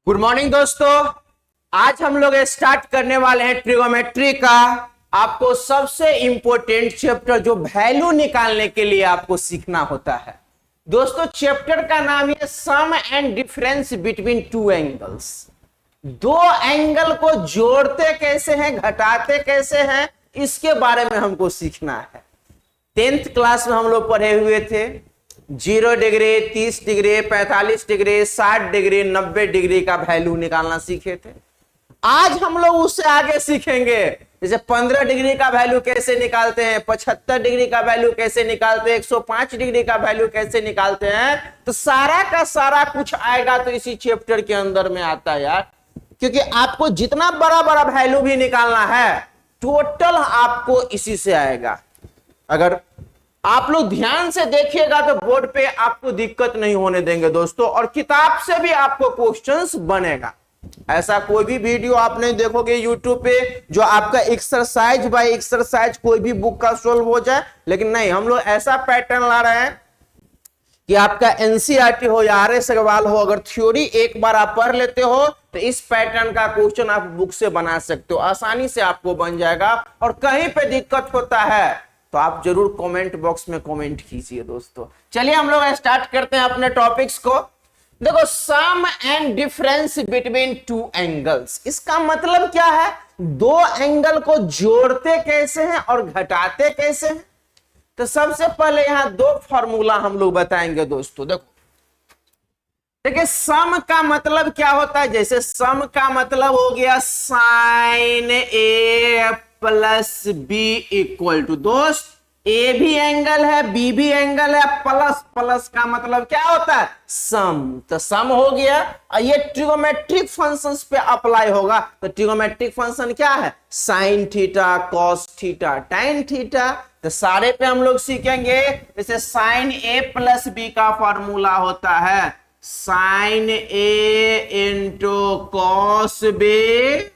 Good morning दोस्तों। आज हम लोग स्टार्ट करने वाले हैं ट्रिगोमेट्री का आपको सबसे इंपॉर्टेंट चैप्टर जो वैल्यू निकालने के लिए आपको सीखना होता है। दोस्तों चैप्टर का नाम है sum and difference between two angles. दो एंगल को जोड़ते कैसे हैं, घटाते कैसे हैं, इसके बारे में हमको सीखना है। 10th क्लास में हम लोग पढ़े हुए थे 0 degree, 30 degree, 45 degree, 60 degree, 90 degree का वैल्यू निकालना सीखे थे। आज हम लोग उससे आगे सीखेंगे, जैसे 15 डिग्री का वैल्यू कैसे निकालते हैं, 75 डिग्री का वैल्यू कैसे निकालते हैं, 105 डिग्री का वैल्यू कैसे निकालते हैं। तो सारा का सारा कुछ आएगा तो इसी चैप्टर के अंदर में आता है यार, क्योंकि आपको जितना बड़ा बड़ा वैल्यू भी निकालना है टोटल आपको इसी से आएगा। अगर आप लोग ध्यान से देखिएगा तो बोर्ड पे आपको दिक्कत नहीं होने देंगे दोस्तों, और किताब से भी आपको क्वेश्चंस बनेगा। ऐसा कोई भी वीडियो आप नहीं देखोगे यूट्यूब पे जो आपका एक्सरसाइज बाय एक्सरसाइज कोई भी बुक का सोल्व हो जाए, लेकिन नहीं, हम लोग ऐसा पैटर्न ला रहे हैं कि आपका एनसीईआरटी हो या RS अग्रवाल हो, अगर थ्योरी एक बार आप पढ़ लेते हो तो इस पैटर्न का क्वेश्चन आप बुक से बना सकते हो, आसानी से आपको बन जाएगा। और कहीं पे दिक्कत होता है तो आप जरूर कमेंट बॉक्स में कमेंट कीजिए दोस्तों। चलिए हम लोग स्टार्ट करते हैं अपने टॉपिक्स को। देखो sum and difference between two angles, इसका मतलब क्या है, दो एंगल को जोड़ते कैसे हैं और घटाते कैसे हैं। तो सबसे पहले यहां दो फॉर्मूला हम लोग बताएंगे दोस्तों। देखो देखिए सम का मतलब क्या होता है, जैसे सम का मतलब हो गया sine A plus B equal to, दोस्त ए भी एंगल है बी भी एंगल है, प्लस प्लस का मतलब क्या होता है सम। तो सम हो गया, और ये ट्रिगोमेट्रिक फंक्शंस पे अप्लाई होगा। तो ट्रिगोमेट्रिक फंक्शन क्या है, sine theta, cos theta, tan theta. तो सारे पे हम लोग सीखेंगे। जैसे साइन ए प्लस बी का फॉर्मूला होता है sine A into cos B,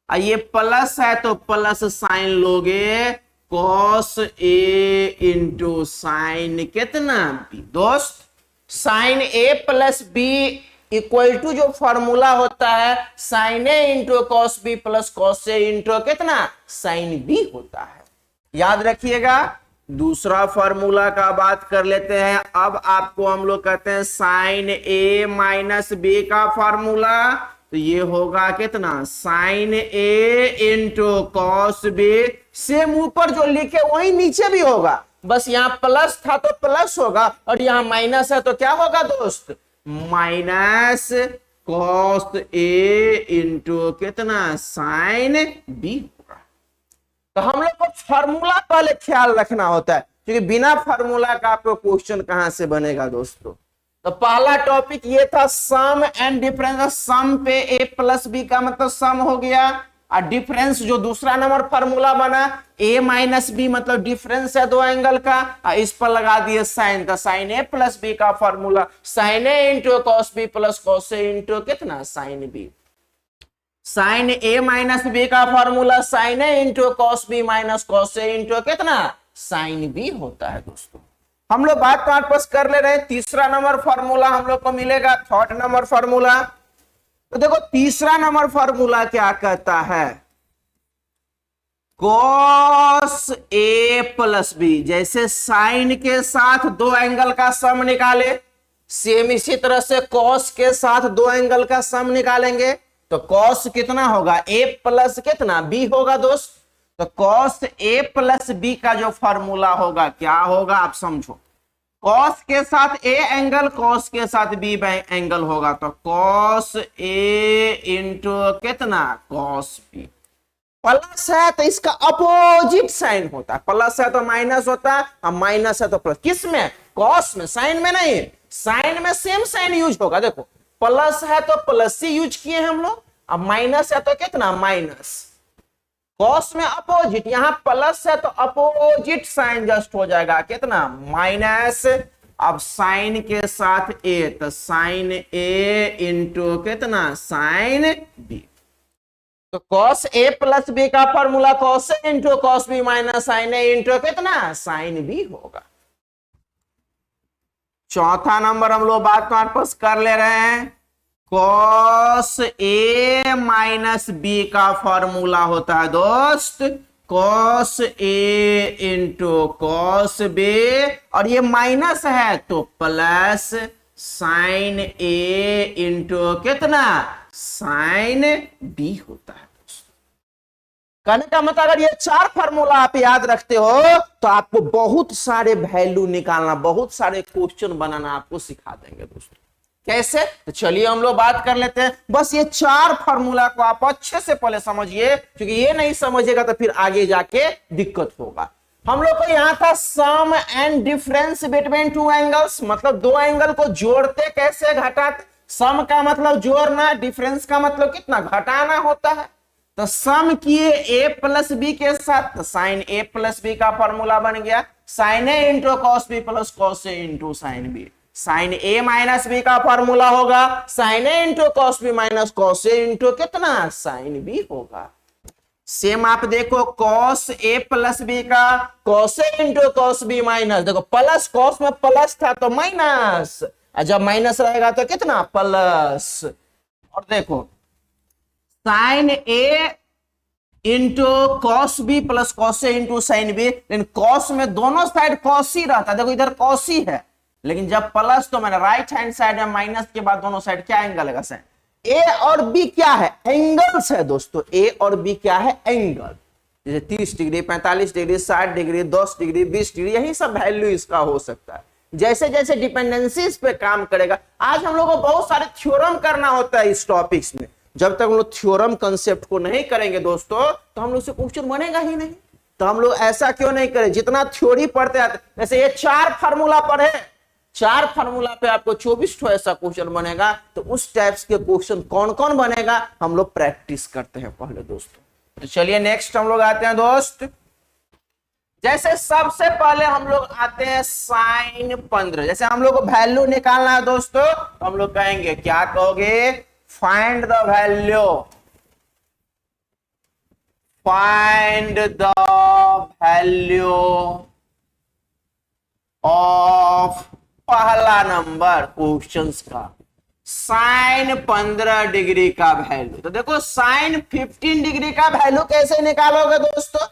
ये प्लस है तो प्लस साइन लोगे कॉस ए इंटू साइन कितना बी। दोस्त sine A plus B equal to जो फॉर्मूला होता है sine A into cos B plus cos A into कितना साइन बी होता है। याद रखिएगा। दूसरा फॉर्मूला का बात कर लेते हैं। अब आपको हम लोग कहते हैं साइन ए माइनस बी का फॉर्मूला, तो ये होगा कितना sign A into cos B. Same ऊपर जो लिखे वही नीचे भी होगा, बस यहां प्लस था तो प्लस होगा, और यहां माइनस है तो क्या होगा दोस्त माइनस कॉस ए इंटू कितना साइन बी होगा। तो हम लोग को फार्मूला पहले ख्याल रखना होता है, क्योंकि बिना फार्मूला का आपको क्वेश्चन कहां से बनेगा दोस्तों। तो पहला टॉपिक ये था सम एंड डिफरेंस। सम पे ए प्लस बी का मतलब सम हो गया, और डिफरेंस जो दूसरा नंबर फार्मूला बना ए माइनस बी मतलब डिफरेंस है दो एंगल का, और इस पर लगा दिए साइन का साइन ए प्लस बी का formula sine A into cos B plus cos A into कितना sine B. Sine A minus B का formula sine A into cos B minus cos A into कितना sine B होता है दोस्तों। हम लोग बात वापस कर ले रहे हैं। तीसरा नंबर फॉर्मूला हम लोग को मिलेगा, थर्ड नंबर फॉर्मूला। तो देखो तीसरा नंबर फॉर्मूला क्या कहता है, कॉस ए प्लस बी। जैसे साइन के साथ दो एंगल का सम निकाले, सेम इसी तरह से कॉस के साथ दो एंगल का सम निकालेंगे। तो कॉस कितना होगा ए प्लस कितना बी होगा दोस्त। तो कॉस ए प्लस बी का जो फॉर्मूला होगा क्या होगा आप समझो। कॉस के साथ ए एंगल, कॉस के साथ बी एंगल होगा, तो कॉस ए इंटू कितना कॉस बी। प्लस है तो इसका अपोजिट साइन होता है, प्लस है तो माइनस होता है, और माइनस है तो प्लस। किस में, कॉस में, साइन में नहीं। साइन में सेम साइन यूज होगा। देखो प्लस है तो प्लस ही यूज किए हम लोग, अब माइनस है तो कितना माइनस। कॉस में अपोजिट, यहां प्लस है तो अपोजिट साइन जस्ट हो जाएगा कितना माइनस। अब साइन के साथ ए तो साइन ए इंटू कितना साइन बी। तो कॉस ए प्लस बी का formula cos A into cos B minus sine A into कितना साइन बी होगा। चौथा नंबर हम लोग बात वापस कर ले रहे हैं, कॉस ए माइनस बी का फॉर्मूला होता है दोस्त cos A into cos B, और ये माइनस है तो प्लस साइन ए इंटू कितना साइन बी होता है। कहने का मतलब अगर ये चार फार्मूला आप याद रखते हो तो आपको बहुत सारे वैल्यू निकालना, बहुत सारे क्वेश्चन बनाना आपको सिखा देंगे दोस्तों। कैसे? तो चलिए हम लोग बात कर लेते हैं। बस ये चार फार्मूला को आप अच्छे से पहले समझिए, क्योंकि ये नहीं समझिएगा तो फिर आगे जाके दिक्कत होगा। हम लोग को यहाँ था sum and difference between two angles, मतलब दो एंगल को जोड़ते कैसे घटाते। सम का मतलब जोड़ना, डिफरेंस का मतलब कितना घटाना होता है। तो सम किए ए प्लस बी के साथ, तो साइन ए प्लस बी का फॉर्मूला बन गया sine A into cos B plus cos A into sine B. Sine A minus B का फॉर्मूला होगा sine A into cos B minus cos A into कितना sine B होगा। Same आप देखो cos A plus B का cos A into cos B minus, देखो plus cos में plus था तो माइनस, जब माइनस रहेगा तो कितना प्लस। और देखो sine A into cos B plus cos A into sine B, लेकिन कॉस में दोनों साइड कॉस ही रहता है, देखो इधर कॉस ही है, लेकिन जब प्लस तो मैंने राइट हैंड साइड में माइनस के बाद दोनों साइड क्या एंगल है साइन। ए और बी क्या है एंगल्स है दोस्तों, ए और बी क्या है एंगल। जैसे 30 degree 45 degree 60 degree 10 degree 20 degree, यही सब वैल्यू इसका हो सकता है। जैसे जैसे डिपेंडेंसीज पे काम करेगा। आज हम लोग को बहुत सारे थ्योरम करना होता है इस टॉपिक्स में। जब तक हम लोग थ्योरम कंसेप्ट को नहीं करेंगे दोस्तों तो हम लोग से क्वेश्चन बनेगा ही नहीं। तो हम लोग ऐसा क्यों नहीं करें, जितना थ्योरी पढ़ते आते, जैसे ये चार फार्मूला पढ़े, चार फार्मूला पे आपको 24 ठो ऐसा क्वेश्चन बनेगा। तो उस टाइप्स के क्वेश्चन कौन कौन बनेगा हम लोग प्रैक्टिस करते हैं पहले दोस्तों। तो चलिए नेक्स्ट हम लोग आते हैं दोस्त। जैसे सबसे पहले हम लोग आते हैं साइन 15। जैसे हम लोग को वैल्यू निकालना है दोस्तों, तो हम लोग कहेंगे क्या कहोगे, find the value, find the value of पहला नंबर क्वेश्चंस का साइन 15 डिग्री का वैल्यू। तो देखो साइन 15 डिग्री का वैल्यू कैसे निकालोगे दोस्तों,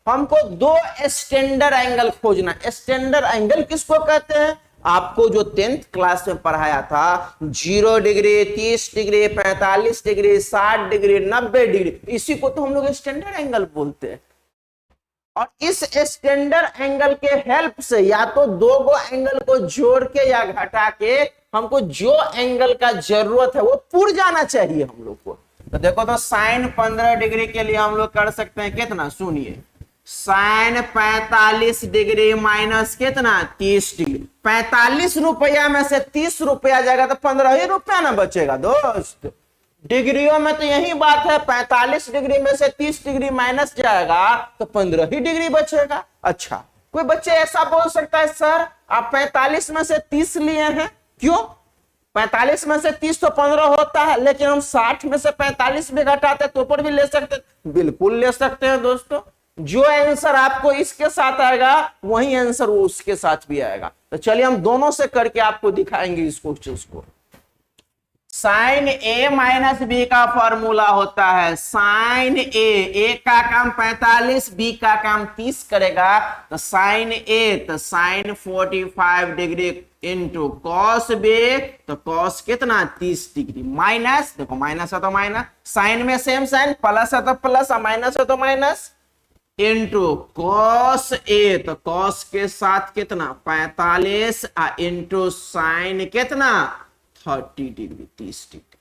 हमको दो स्टैंडर्ड एंगल खोजना। स्टैंडर्ड एंगल किसको कहते हैं, आपको जो 10th क्लास में पढ़ाया था 0 degree 30 degree 45 degree 60 degree 90 degree, इसी को तो हम लोग स्टैंडर्ड एंगल बोलते हैं। और इस स्टैंडर्ड एंगल के हेल्प से या तो दो गो एंगल को जोड़ के या घटा के हमको जो एंगल का जरूरत है वो पूर जाना चाहिए हम लोग को। तो देखो तो साइन 15 डिग्री के लिए हम लोग कर सकते हैं कितना, सुनिए, साइन 45 डिग्री माइनस कितना 30 डिग्री। 45 रुपया में से 30 रुपया जाएगा तो 15 ही रुपया ना बचेगा दोस्त। डिग्रियों में तो यही बात है, 45 डिग्री में से 30 डिग्री माइनस जाएगा तो 15 ही डिग्री बचेगा। अच्छा, कोई बच्चे ऐसा बोल सकता है सर आप 45 में से 30 लिए हैं, क्यों? 45 में से 30 तो 15 होता है, लेकिन हम 60 में से 45 भी घटाते तो ऊपर भी ले सकते, बिल्कुल ले सकते हैं दोस्तों। जो आंसर आपको इसके साथ आएगा वही आंसर वो उसके साथ भी आएगा। तो चलिए हम दोनों से करके आपको दिखाएंगे इस क्वेश्चन को। साइन ए माइनस बी का फॉर्मूला होता है साइन ए का काम 45 बी का काम 30 करेगा। तो साइन ए तो sine 45 degree into cos B, तो कॉस कितना 30 डिग्री माइनस, देखो माइनस है तो माइनस, साइन में सेम साइन, प्लस है तो प्लस, माइनस है तो माइनस, इंटू कॉस ए, तो कॉस के साथ कितना 45 इंटू साइन कितना 30 डिग्री 30 डिग्री।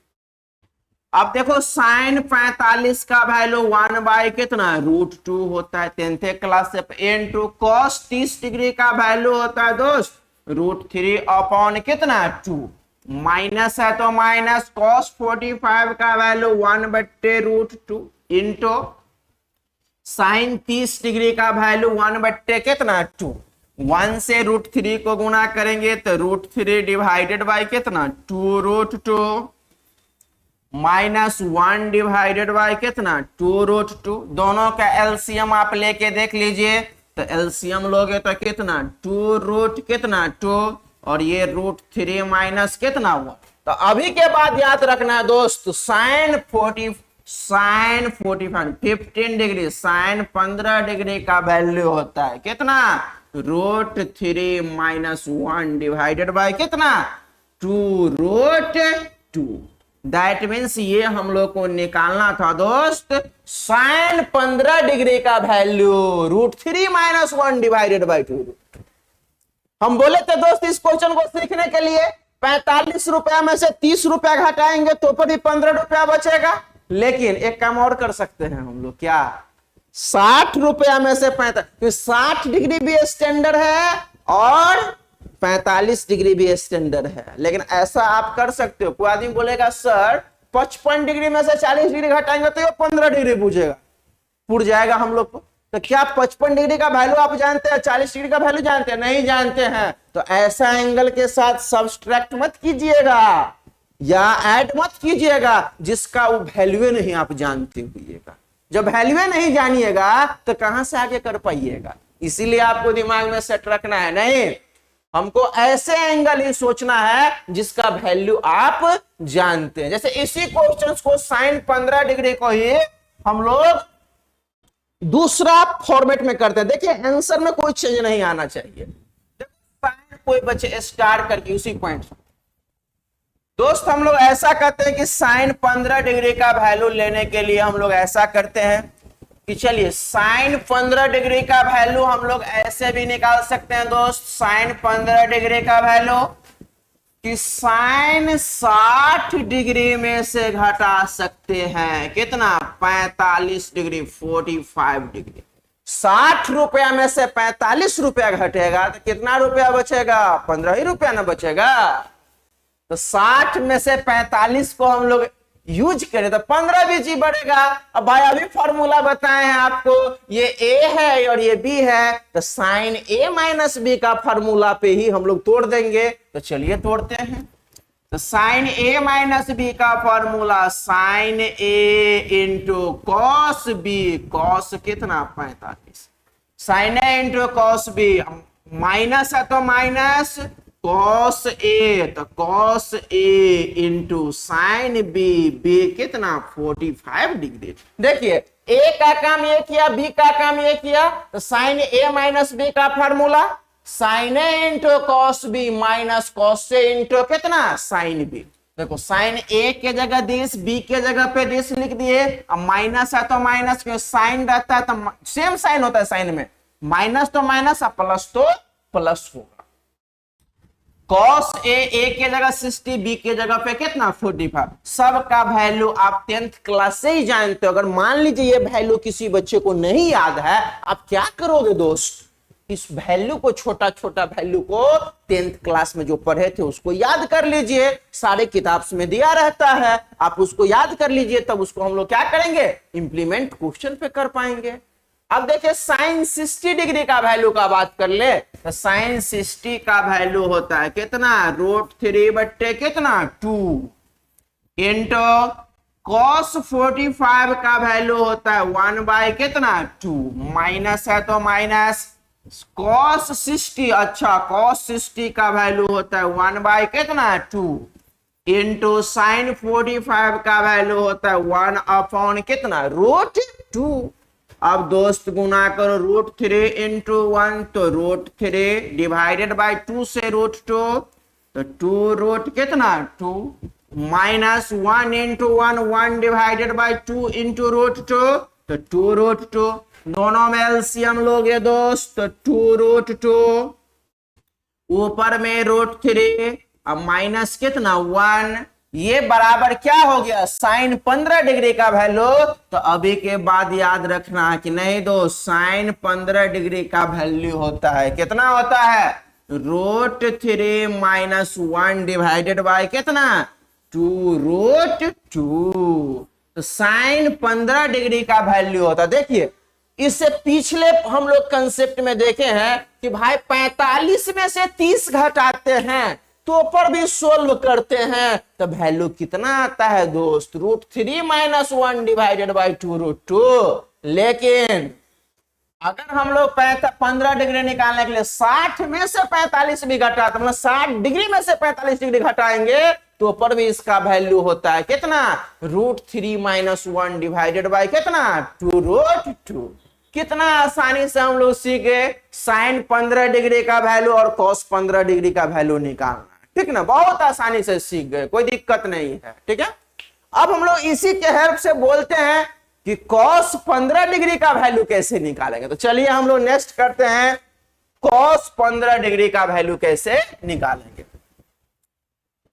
अब देखो साइन 45 का वैल्यू 1 बाय कितना √2 होता है 10th क्लास से, इंटू कॉस 30 डिग्री का वैल्यू होता है दोस्त √3 अपॉन कितना 2, माइनस है तो माइनस, कॉस 45 का वैल्यू 1/√2 इंटू साइन 30 डिग्री का वैल्यू 1/ कितना 2, 1 से √3 को गुणा करेंगे तो √3 डिवाइडेड बाय कितना 2√2 माइनस 1 डिवाइडेड बाय कितना 2√2। दोनों का एलसीएम आप लेके देख लीजिए, तो एलसीएम लोगे तो कितना 2 रूट कितना 2 और ये √3 माइनस कितना हुआ तो अभी के बाद याद रखना है दोस्त, साइन 15 डिग्री, साइन 15 डिग्री का वैल्यू होता है कितना, √3 - 1 डिवाइडेड बाय कितना, 2√2। दैट मीन्स ये हम लोग को निकालना था दोस्त, साइन 15 डिग्री का वैल्यू √3 - 1 डिवाइडेड बाय 2। हम बोले थे दोस्त इस क्वेश्चन को सीखने के लिए 45 रुपया में से 30 रुपया घटाएंगे तो पर भी 15 रुपया बचेगा। लेकिन एक काम और कर सकते हैं हम लोग, क्या 60 रुपया में से 45, 60 डिग्री भी स्टैंडर्ड है और 45 डिग्री भी स्टैंडर्ड है। लेकिन ऐसा आप कर सकते हो, कोई आदमी बोलेगा सर 55 डिग्री में से 40 डिग्री घटाएंगे तो ये 15 डिग्री पूछ जाएगा हम लोग को। तो क्या 55 डिग्री का वैल्यू आप जानते हैं, 40 डिग्री का वैल्यू जानते हैं, नहीं जानते हैं, तो ऐसा एंगल के साथ सब्सट्रैक्ट मत कीजिएगा या ऐड मत कीजिएगा जिसका वो वैल्यू नहीं आप जानते होइएगा। जब वैल्यू नहीं जानिएगा तो कहां से आगे कर पाइएगा। इसीलिए आपको दिमाग में सेट रखना है, नहीं हमको ऐसे एंगल ही सोचना है जिसका वैल्यू आप जानते हैं। जैसे इसी क्वेश्चंस को साइन 15 डिग्री को ही हम लोग दूसरा फॉर्मेट में करते हैं। देखिए आंसर में कोई चेंज नहीं आना चाहिए। साइन कोई बच्चे स्टार्ट करके उसी पॉइंट से दोस्त हम लोग ऐसा करते हैं कि साइन 15 डिग्री का वैल्यू लेने के लिए हम लोग ऐसा करते हैं कि चलिए साइन 15 डिग्री का वैल्यू हम लोग ऐसे भी निकाल सकते हैं दोस्त। साइन 15 डिग्री का वैल्यू कि साइन 60 डिग्री में से घटा सकते हैं कितना, 45 डिग्री, 45 डिग्री। 60 रुपया में से 45 रुपया घटेगा तो कितना रुपया बचेगा, 15 ही रुपया ना बचेगा। तो 60 में से 45 को हम लोग यूज करें तो 15 बीजी बढ़ेगा। अब भाई अभी फॉर्मूला बताए हैं आपको, ये ए है और ये बी है, तो साइन ए माइनस बी का फॉर्मूला पे ही हम लोग तोड़ देंगे। तो चलिए तोड़ते हैं। तो साइन ए माइनस बी का formula sine A into cos B, cos कितना 45, sign A into cos B, minus है तो माइनस, कॉस ए तो cos A into sine B, B कितना 45 डिग्री। देखिए ए का काम ये किया, बी का काम ये किया, तो साइन ए माइनस बी का formula sine A into cos B minus cos A into कितना साइन बी। देखो साइन ए के जगह दिस, बी के जगह पे दिस लिख दिए। अब माइनस है तो माइनस, क्यों साइन रहता है तो सेम साइन होता है साइन में, माइनस तो माइनस और प्लस तो प्लस होगा। कॉस ए के जगह 60, बी के जगह पे कितना 45। सब का वैल्यू आप 10th क्लास से ही जानते हो। अगर मान लीजिए ये वैल्यू किसी बच्चे को नहीं याद है, आप क्या करोगे दोस्त, इस वैल्यू को, छोटा छोटा वैल्यू को 10th क्लास में जो पढ़े थे उसको याद कर लीजिए। सारे किताब में दिया रहता है, आप उसको याद कर लीजिए, तब उसको हम लोग क्या करेंगे, इंप्लीमेंट क्वेश्चन पे कर पाएंगे। अब देखिए साइन 60 डिग्री का वैल्यू का बात कर ले, तो साइन 60 का वैल्यू होता है कितना, √3 बट्टे कितना 2 इंटू कॉस 45 का वैल्यू होता है 1 बाय कितना 2, माइनस है तो माइनस, कॉस 60, अच्छा कॉस 60 का वैल्यू होता है 1 बाय कितना 2 इंटू साइन 45 का वैल्यू होता है 1 अपॉन कितना √2। अब दोस्त गुना करो √3 इंटू 1 तो √3 डिवाइडेड बाय 2 से √2 तो 2 रूट कितना 2 minus 1 into 1 1 divided by 2 into √2 तो 2√2। दोनों में एलसीएम लोगे दोस्त तो 2√2 ऊपर में √3 अब माइनस कितना 1, ये बराबर क्या हो गया साइन 15 डिग्री का वैल्यू। तो अभी के बाद याद रखना है कि नहीं दोस्त, साइन 15 डिग्री का वैल्यू होता है कितना होता है √3 माइनस 1 डिवाइडेड बाय कितना 2√2। तो साइन 15 डिग्री का वैल्यू होता है। देखिए इससे पिछले हम लोग कंसेप्ट में देखे हैं कि भाई 45 में से 30 घटाते हैं तो पर भी सोल्व करते हैं तो वैल्यू कितना आता है दोस्त √3 माइनस 1 डिवाइडेड बाय 2√2। लेकिन अगर हम लोग 15 डिग्री निकालने के लिए 60 में से 45 भी घटा, तो मतलब 60 डिग्री में से 45 डिग्री घटाएंगे तो ऊपर भी इसका वैल्यू होता है कितना, √3 - 1 डिवाइडेड बाय कितना, 2√2। कितना आसानी से हम लोग सीख गए साइन 15 डिग्री का वैल्यू और कॉस 15 डिग्री का वैल्यू निकालना, ठीक ना, बहुत आसानी से सीख गए, कोई दिक्कत नहीं है, ठीक है। अब हम लोग इसी के हेल्प से बोलते हैं कि कॉस 15 डिग्री का वैल्यू कैसे निकालेंगे। तो चलिए हम लोग नेक्स्ट करते हैं, कॉस 15 डिग्री का वैल्यू कैसे निकालेंगे।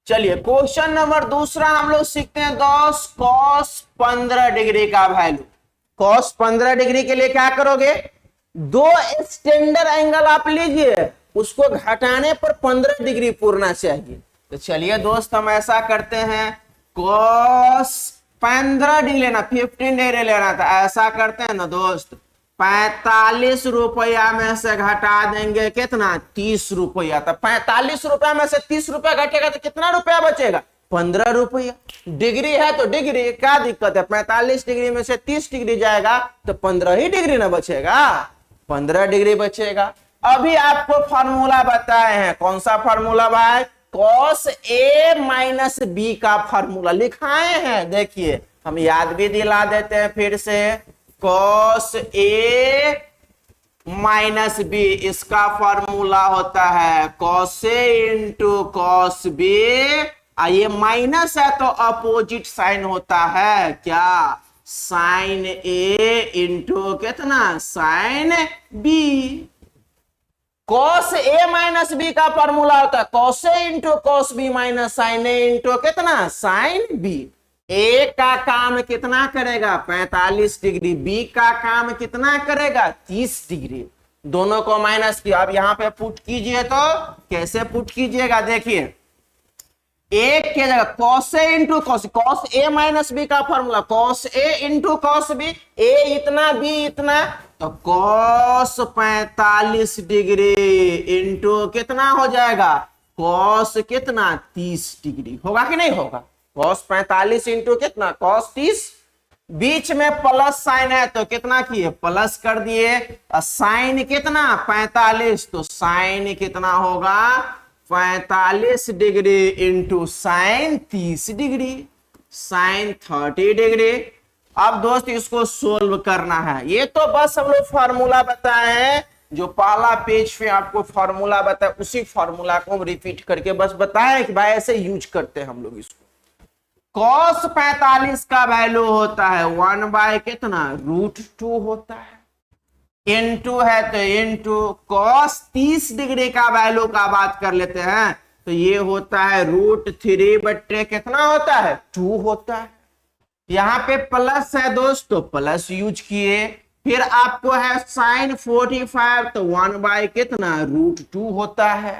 चलिए क्वेश्चन नंबर दूसरा हम लोग सीखते हैं दोस्त, कॉस 15 डिग्री का वैल्यू। कॉस 15 डिग्री के लिए क्या करोगे, दो स्टैंडर्ड एंगल आप लीजिए, उसको घटाने पर 15 डिग्री पूरना चाहिए। तो चलिए दोस्त हम ऐसा करते हैं, कॉस 15 डिग्री लेना, 15 डिग्री लेना था, ऐसा करते हैं ना दोस्त, 45 रुपया में से घटा देंगे कितना, 30 रुपया। तो 45 रुपया में से 30 रुपया घटेगा तो कितना रुपया बचेगा, 15 रुपया। डिग्री है तो डिग्री, क्या दिक्कत है, 45 डिग्री में से 30 डिग्री जाएगा तो 15 ही डिग्री ना बचेगा, 15 डिग्री बचेगा। अभी आपको फार्मूला बताए हैं, कौन सा फार्मूला भाई, कॉस A - B का फार्मूला लिखाए हैं, देखिए हम याद भी दिला देते हैं फिर से, कॉस A - B इसका फार्मूला होता है cos A into cos B। ये माइनस है तो अपोजिट साइन होता है क्या, साइन A इंटू कितना, sine B। Cos A - B का फॉर्मूला होता है cos A into cos B minus sine A into कितना, साइन B। A का काम कितना करेगा, 45 डिग्री, B का काम कितना करेगा, 30 डिग्री। दोनों को माइनस किया, अब यहां पे पुट कीजिए, तो कैसे पुट कीजिएगा, देखिए एक के जगह cos A into cos A - B का formula cos A into cos B, A इतना B इतना, तो कॉस 45 डिग्री इंटू कितना हो जाएगा, कॉस कितना, 30 डिग्री होगा कि नहीं होगा, कॉस 45 इंटू कितना, कॉस 30, बीच में प्लस साइन है तो कितना किए, प्लस कर दिए, साइन कितना 45, तो साइन कितना होगा 45 degree into sine 30 degree, sine 30 degree. अब दोस्त इसको सोल्व करना है, ये तो बस हम लोग फार्मूला बताए हैं, जो पहला पेज पे आपको फार्मूला बताया उसी फार्मूला को हम रिपीट करके बस बताएं कि भाई ऐसे यूज करते हैं हम लोग इसको। कॉस 45 का वैल्यू होता है 1 बाय कितना, √2 होता है, इनटू है तो इनटू, कॉस 30 डिग्री का वैल्यू का बात कर लेते हैं तो ये होता है √3 बट्टे कितना होता है, 2 होता है। यहाँ पे प्लस है दोस्तों, प्लस यूज किए, फिर आपको है साइन 45 तो 1 बाय कितना, √2 होता है,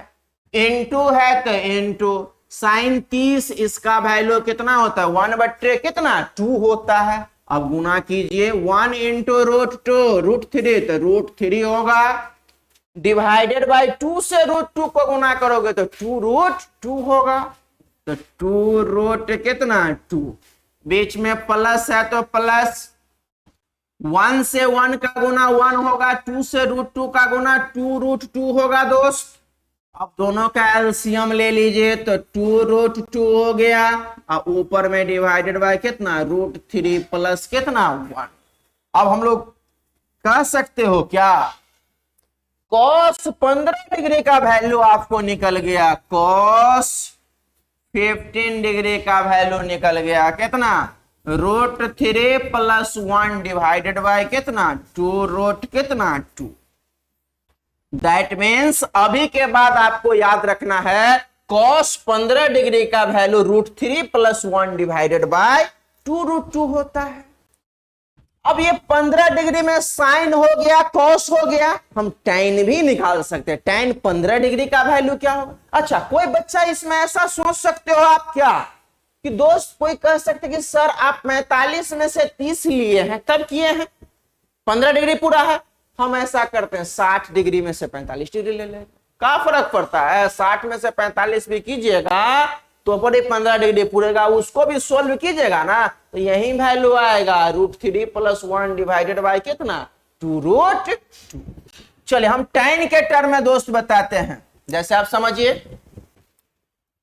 इनटू है तो इनटू, साइन 30 इसका वैल्यू कितना होता है, 1 बट्टे कितना, 2 होता है। अब गुना कीजिए, 1 इंटू √3 तो √3 होगा, डिवाइडेड बाय 2 से √2 को गुना करोगे तो 2√2 होगा, तो 2 कितना 2, बीच में प्लस है तो प्लस, 1 से 1 का गुना 1 होगा, 2 से √2 का गुना 2√2 होगा दोस्त। अब दोनों का एलसीएम ले लीजिए तो 2√2 हो गया, और ऊपर में डिवाइडेड बाय कितना, √3 प्लस कितना 1। अब हम लोग कह सकते हो क्या, कॉस 15 डिग्री का वैल्यू आपको निकल गया, कॉस 15 डिग्री का वैल्यू निकल गया कितना, √3 प्लस 1 डिवाइडेड बाय कितना, 2 कितना 2। दैट मीन्स अभी के बाद आपको याद रखना है, कॉस 15 डिग्री का वैल्यू √3 प्लस 1 डिवाइडेड बाय 2√2 होता है। अब ये 15 डिग्री में साइन हो गया, कॉस हो गया, हम टैन भी निकाल सकते हैं, टैन 15 डिग्री का वैल्यू क्या होगा। अच्छा, कोई बच्चा इसमें ऐसा सोच सकते हो आप क्या, कि दोस्त कोई कह सकते कि सर आप 45 में से 30 लिए हैं, कब किए हैं, 15 डिग्री पूरा है, हम ऐसा करते हैं 60 डिग्री में से 45 डिग्री ले लें, क्या फर्क पड़ता है, 60 में से 45 भी कीजिएगा तो पर 15 डिग्री पूरेगा, उसको भी सोल्व कीजिएगा ना तो यही वैल्यू आएगा, √3 प्लस 1 डिवाइडेड बाय कितना, 2√2। चलिए हम टैन के टर्म में दोस्त बताते हैं, जैसे आप समझिए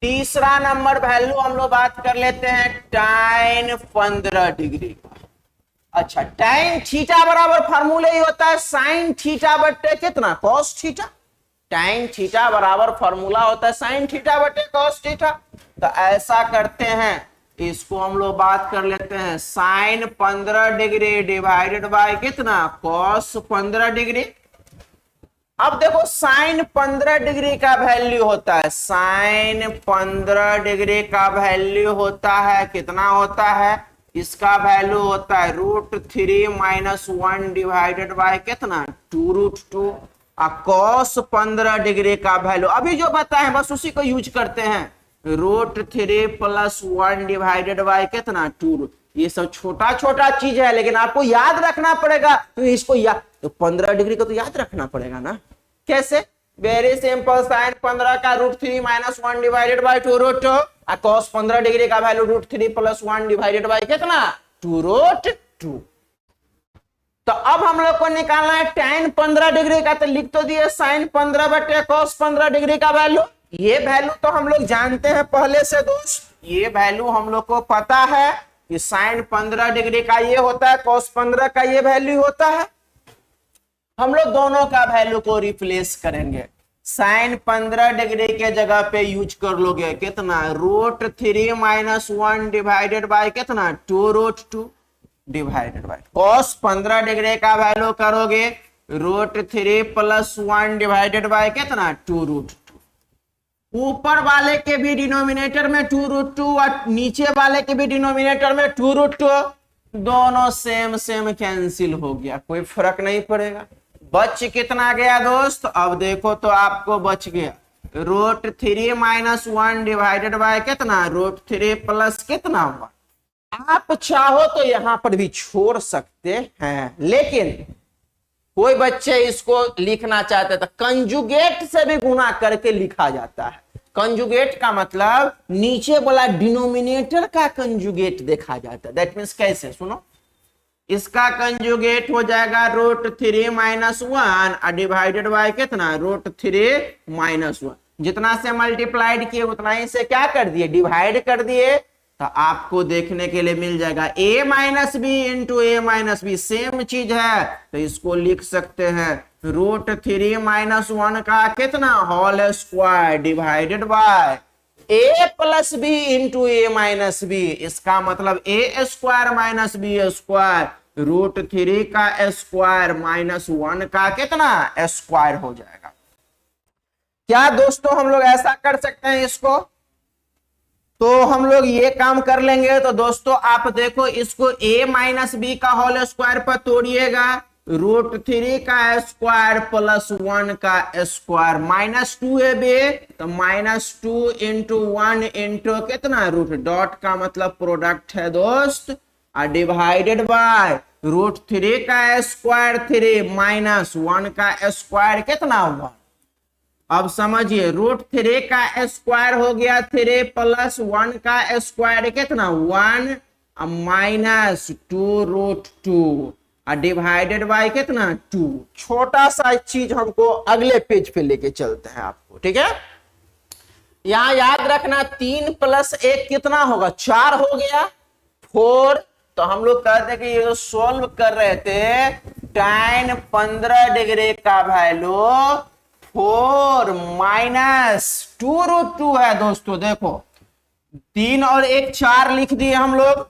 तीसरा नंबर वैल्यू हम लोग बात कर लेते हैं tan 15 डिग्री का। अच्छा, tan थीटा बराबर फार्मूला ही होता है sin थीटा बटे कितना cos थीटा। tan थीटा बराबर फार्मूला होता है sin थीटा बटे cos थीटा। तो ऐसा करते हैं, इसको हम लोग बात कर लेते हैं sin 15 डिग्री डिवाइडेड बाय कितना cos 15 डिग्री। अब देखो sin 15 डिग्री का वैल्यू होता है, sin 15 डिग्री का वैल्यू होता है कितना होता है, इसका वैल्यू होता है √3 - 1 डिवाइडेड बाय कितना 2√2। cos 15 डिग्री का वैल्यू अभी जो बताए बस उसी को यूज करते हैं, √3 + 1 डिवाइडेड बाय कितना 2। ये सब छोटा छोटा चीज है लेकिन आपको याद रखना पड़ेगा, तो इसको याद, तो 15 डिग्री को तो याद रखना पड़ेगा ना। कैसे? वेरी सिंपल, sin 15 का √3 - 1 डिवाइडेड बाय 2√2, cos 15 डिग्री का वैल्यू √3 + 1 डिवाइडेड बाय कितना 2√2। तो अब हम लोग को निकालना है tan 15 डिग्री का, तो लिख तो दिए sin 15 बटे cos 15 डिग्री का वैल्यू। ये वैल्यू तो हम लोग जानते हैं पहले से दोस्त, ये वैल्यू हम लोग को पता है कि sin 15 डिग्री का ये होता है, cos 15 का ये वैल्यू होता है। हम लोग दोनों का वैल्यू को रिप्लेस करेंगे, sin 15 डिग्री के जगह पे यूज कर लोगे कितना √3 - 1 डिवाइडेड बाय कितना 2√2 डिवाइडेड बाय cos 15 डिग्री का वैल्यू करोगे √3 + 1 डिवाइडेड बाय कितना 2√2। ऊपर वाले के भी डिनोमिनेटर में 2√2 और नीचे वाले के भी डिनोमिनेटर में 2√2, दोनों सेम सेम कैंसिल हो गया, कोई फर्क नहीं पड़ेगा। बच कितना गया दोस्त, अब देखो तो आपको बच गया √3 - 1 डिवाइडेड बाय कितना √3 + कितना हुआ। आप चाहो तो यहां पर भी छोड़ सकते हैं, लेकिन कोई बच्चे इसको लिखना चाहते तो कंजुगेट से भी गुना करके लिखा जाता है। कंजुगेट का मतलब नीचे वाला डिनोमिनेटर का कंजुगेट देखा जाता है। दैट मीन्स कैसे, सुनो, इसका कंजुगेट हो जाएगा √3 - 1 डिवाइडेड बाय कितना √3 - 1। जितना से मल्टीप्लाइड किए उतना ही से क्या कर दिए, डिवाइड कर दिए। तो आपको देखने के लिए मिल जाएगा a - b into a - b, same चीज है, तो इसको लिख सकते हैं √3 - 1 का कितना whole square divided by a + b into a - b। इसका मतलब a² - b² √3 का स्क्वायर -1 का कितना स्क्वायर हो जाएगा। क्या दोस्तों हम लोग ऐसा कर सकते हैं इसको? तो हम लोग ये काम कर लेंगे। तो दोस्तों आप देखो, इसको a - b का होल स्क्वायर पर तोड़िएगा, √3 का स्क्वायर + 1 का स्क्वायर -2ab, तो -2 इंटू 1 इंटू कितना रूट डॉट का मतलब प्रोडक्ट है दोस्त, डिवाइडेड बाय √3 का स्क्वायर 3 -1 का स्क्वायर कितना हुआ। अब समझिए √3 का स्क्वायर हो गया 3 + 1 का स्क्वायर कितना 1 -2√2 डिवाइडेड बाय कितना 2। छोटा सा चीज हमको अगले पेज पे लेके चलते हैं आपको, ठीक है। यहां याद रखना 3 + 1 कितना होगा 4 हो गया 4। तो हम लोग कहते हैं कि ये जो सॉल्व कर रहे थे tan 15 डिग्री का वैल्यू 4 - 2√2 है दोस्तों। देखो 3 और 1 4 लिख दिए हम लोग,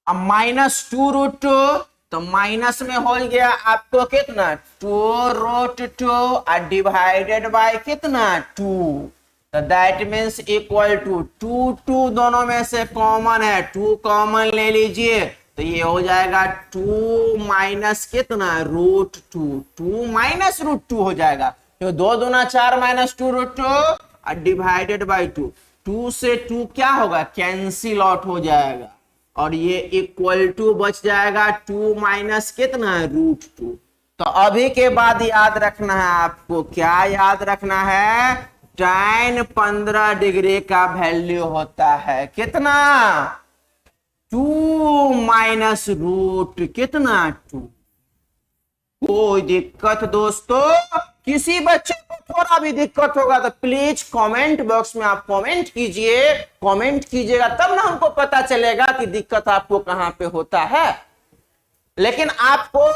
अब -2√2, तो माइनस में हो गया आपको कितना 2√2 डिवाइडेड बाय कितना 2। तो दैट मीन्स इक्वल टू 2 दोनों में से कॉमन है, 2 कॉमन ले लीजिए, तो ये हो जाएगा 2 माइनस कितना √2, 2 माइनस √2 हो जाएगा, तो 2 दूना 4 - 2√2 डिवाइडेड बाय 2। 2 से 2 क्या होगा कैंसिल आउट हो जाएगा, और ये इक्वल टू बच जाएगा 2 माइनस कितना √2। तो अभी के बाद याद रखना है आपको, क्या याद रखना है, tan 15 डिग्री का वैल्यू होता है कितना 2 माइनस रूट कितना 2। कोई दिक्कत दोस्तों, किसी बच्चे को थोड़ा भी दिक्कत होगा तो प्लीज कमेंट बॉक्स में आप कमेंट कीजिए, कमेंट कीजिएगा तब ना हमको पता चलेगा कि दिक्कत आपको कहां पे होता है। लेकिन आपको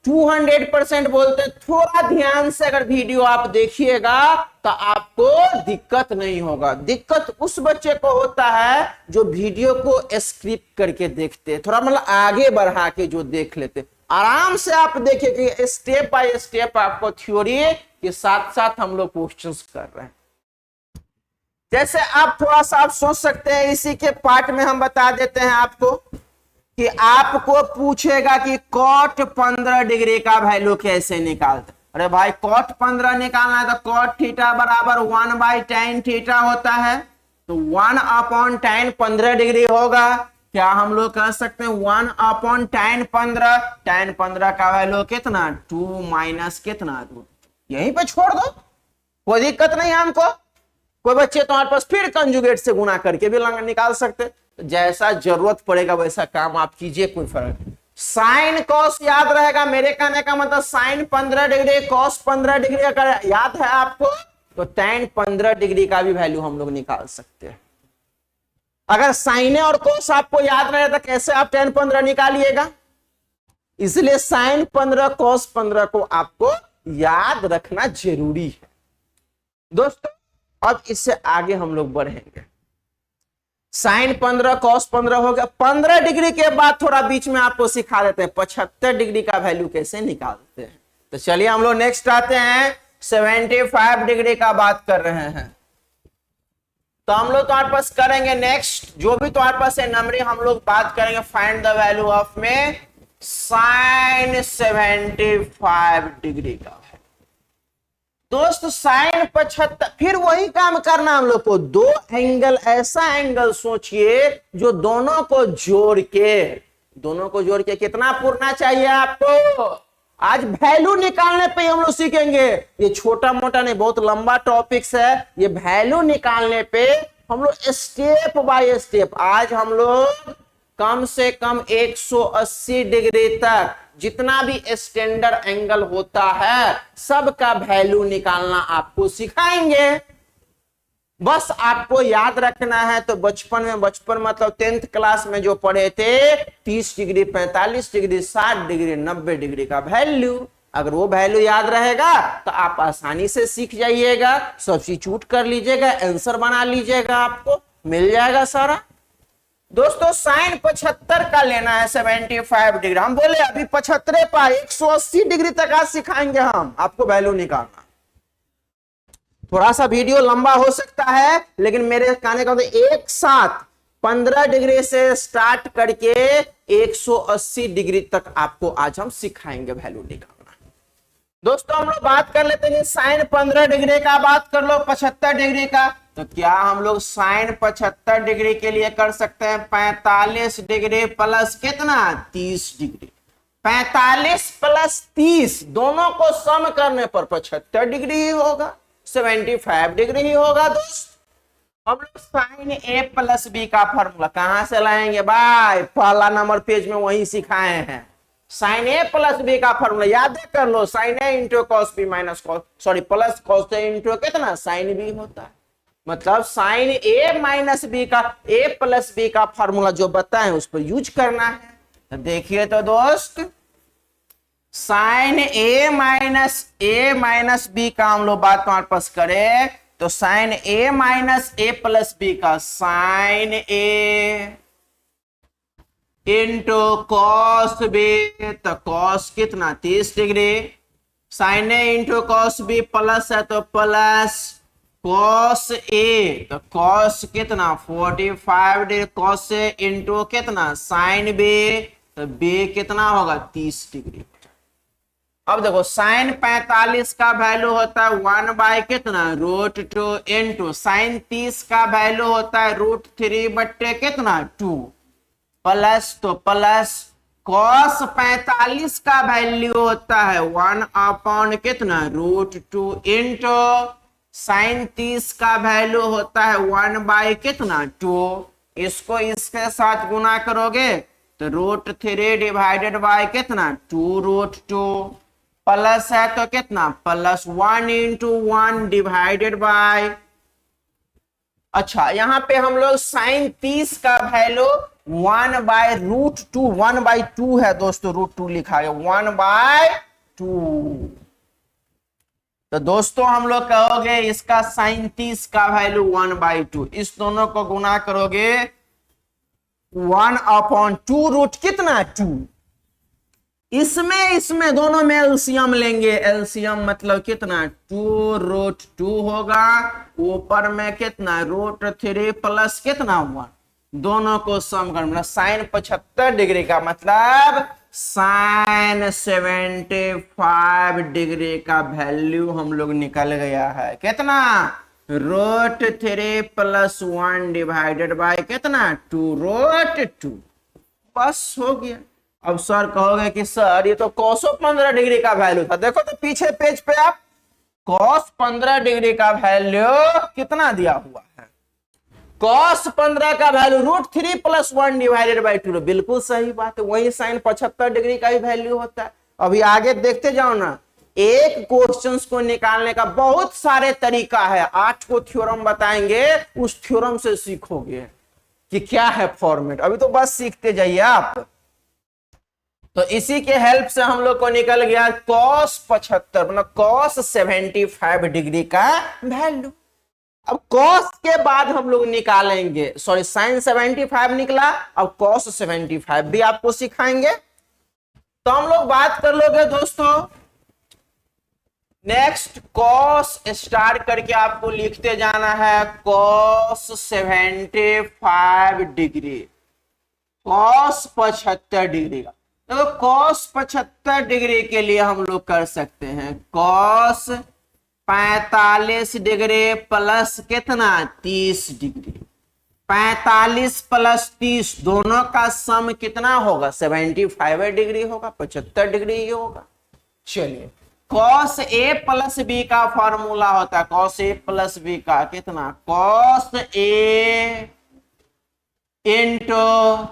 200% बोलते थोड़ा ध्यान से अगर वीडियो आप देखिएगा तो आपको दिक्कत नहीं होगा। दिक्कत उस बच्चे को होता है जो वीडियो को स्क्रिप्ट करके देखते, थोड़ा मतलब आगे बढ़ा के जो देख लेते। आराम से आप देखिए कि स्टेप बाय स्टेप आपको थ्योरी के साथ साथ हम लोग क्वेश्चंस कर रहे हैं। जैसे आप थोड़ा सा आप सोच सकते हैं, इसी के पार्ट में हम बता देते हैं आपको कि आपको पूछेगा कि cot 15 डिग्री का वैल्यू कैसे निकालते। अरे भाई cot 15 निकालना है तो cot थीटा बराबर 1/tan थीटा होता है, तो 1/tan 15 डिग्री होगा। क्या हम लोग कह सकते हैं 1/tan 15, tan 15 का वैल्यू कितना 2 माइनस कितना 2, यहीं पे छोड़ दो, कोई दिक्कत नहीं है हमको। कोई बच्चे तुम्हारे पास फिर कंजुगेट से गुणा करके भी निकाल सकते, जैसा जरूरत पड़ेगा वैसा काम आप कीजिए, कोई फर्क नहीं। साइन कॉस याद रहेगा, मेरे कहने का मतलब साइन 15 डिग्री कॉस 15 डिग्री अगर याद है आपको तो tan 15 डिग्री का भी वैल्यू हम लोग निकाल सकते हैं। अगर साइन और कोस आपको याद रहे तो कैसे आप tan 15 निकालिएगा, इसलिए साइन 15 कॉस 15 को आपको याद रखना जरूरी है दोस्तों। अब इससे आगे हम लोग बढ़ेंगे। साइन 15 कॉस 15 हो गया। 15 डिग्री के बाद थोड़ा बीच में आपको सिखा देते हैं 75 डिग्री का वैल्यू कैसे निकालते हैं। तो चलिए हम लोग नेक्स्ट आते हैं, 75 डिग्री का बात कर रहे हैं। तो हम लोग तुम्हारे पास करेंगे नेक्स्ट, जो भी तुम्हारे पास है नंबरिंग हम लोग बात करेंगे फाइंड द वैल्यू ऑफ में साइन 75 डिग्री का। दोस्त साइन 75, फिर वही काम करना हम लोग को। दो एंगल, ऐसा एंगल सोचिए जो दोनों को जोड़ के कितना पूरना चाहिए आपको। आज वैल्यू निकालने पे हम लोग सीखेंगे, ये छोटा मोटा नहीं बहुत लंबा टॉपिक्स है। ये वैल्यू निकालने पे हम लोग स्टेप बाय स्टेप, आज हम लोग कम से कम 180 डिग्री तक जितना भी स्टैंडर्ड एंगल होता है सबका वैल्यू निकालना आपको सिखाएंगे। बस आपको याद रखना है। तो बचपन मतलब 10th क्लास में जो पढ़े थे 30 डिग्री 45 डिग्री 60 डिग्री 90 डिग्री का वैल्यू, अगर वो वैल्यू याद रहेगा तो आप आसानी से सीख जाइएगा, सब्स्टिट्यूट कर लीजिएगा, आंसर बना लीजिएगा, आपको मिल जाएगा सारा। दोस्तों साइन 75 का लेना है 75 डिग्री। हम बोले अभी 75 पर 180 डिग्री तक आज सिखाएंगे हम आपको वैल्यू निकालना। थोड़ा सा वीडियो लंबा हो सकता है लेकिन मेरे कहने का मतलब एक साथ 15 डिग्री से स्टार्ट करके 180 डिग्री तक आपको आज हम सिखाएंगे वैल्यू निकालना। दोस्तों हम लोग बात कर लेते हैं साइन 15 डिग्री का, बात कर लो 75 डिग्री का। तो क्या हम लोग साइन 75 डिग्री के लिए कर सकते हैं 45 डिग्री प्लस कितना 30 डिग्री। 45 प्लस 30 दोनों को सम करने पर 75 डिग्री ही होगा, 75 डिग्री ही होगा। दोस्त हम लोग साइन ए प्लस बी का फॉर्मूला कहां से लाएंगे भाई, पहला नंबर पेज में वही सिखाए हैं। साइन ए प्लस बी का फॉर्मूला याद कर लो, sine A into cos B minus plus cos A into कितना साइन बी होता है। मतलब साइन ए माइनस बी का ए प्लस बी का फॉर्मूला जो बताएं उस पर यूज करना है। तो देखिए तो दोस्त साइन ए माइनस बी का हम लोग बात हमारे पास करें तो sine A minus A plus B का sine A into cos B, तो कॉस कितना 30 degree, sine A into cos B plus है तो प्लस कॉस ए, तो कॉस कितना 45 डिग्री, कॉस ए इंटू कितना साइन बी, तो बी कितना होगा 30 डिग्री। अब देखो साइन 45 का वैल्यू होता है 1 बाय कितना √2 इंटू साइन 30 का वैल्यू होता है √3 बट्टे कितना 2 प्लस, तो प्लस कॉस 45 का वैल्यू होता है 1 अपॉन कितना √2 इंटू साइन 30 का वैल्यू होता है 1 बाय कितना 2, इसको इसके साथ गुना करोगे तो √3 डिवाइडेड बाय कितना 2√2 प्लस है तो कितना प्लस 1 इंटू 1 डिवाइडेड बाय, अच्छा यहां पे हम लोग साइन 30 का वैल्यू 1/√2, 1/2 है दोस्तों, √2 लिखा गया 1/2। तो दोस्तों हम लोग कहोगे इसका साइन 30 का वैल्यू 1/2, इस दोनों को गुना करोगे 1/2 रूट कितना 2, इसमें दोनों में एलसीएम लेंगे, एलसीएम मतलब कितना 2√2 होगा, ऊपर में कितना √3 प्लस कितना 1, दोनों को सम करना, साइन 75 डिग्री का मतलब साइन 75 डिग्री का वैल्यू हम लोग निकल गया है, कितना √3 प्लस 1 डिवाइडेड बाय कितना 2√2, बस हो गया। अब सर कहोगे कि सर ये तो cos 15 डिग्री का वैल्यू था, देखो तो पीछे पेज पे आप cos 15 डिग्री का वैल्यू कितना दिया हुआ है, cos 15 का वैल्यू √3 प्लस 1 डिवाइडेड बाय 2, बिल्कुल सही बात है, वही साइन 75 डिग्री का ही वैल्यू होता है। अभी आगे देखते जाओ ना, एक क्वेश्चंस को निकालने का बहुत सारे तरीका है, 8 को थ्योरम बताएंगे, उस थ्योरम से सीखोगे कि क्या है फॉर्मेट, अभी तो बस सीखते जाइए आप। तो इसी के हेल्प से हम लोग को निकल गया cos 75 मतलब cos 75 डिग्री का वैल्यू। अब cos के बाद हम लोग निकालेंगे, सॉरी sin 75 निकला, अब cos 75 भी आपको सिखाएंगे। तो हम लोग बात कर लोगे दोस्तों, नेक्स्ट cos स्टार्ट करके आपको लिखते जाना है cos 75 डिग्री, cos 75 डिग्री का, तो cos 75 डिग्री के लिए हम लोग कर सकते हैं cos 45 डिग्री प्लस कितना 30 डिग्री, 45 प्लस 30 दोनों का सम कितना होगा 75 डिग्री होगा, 75 डिग्री ही होगा। चलिए cos a प्लस b का फॉर्मूला होता है, cos a प्लस b का कितना cos a into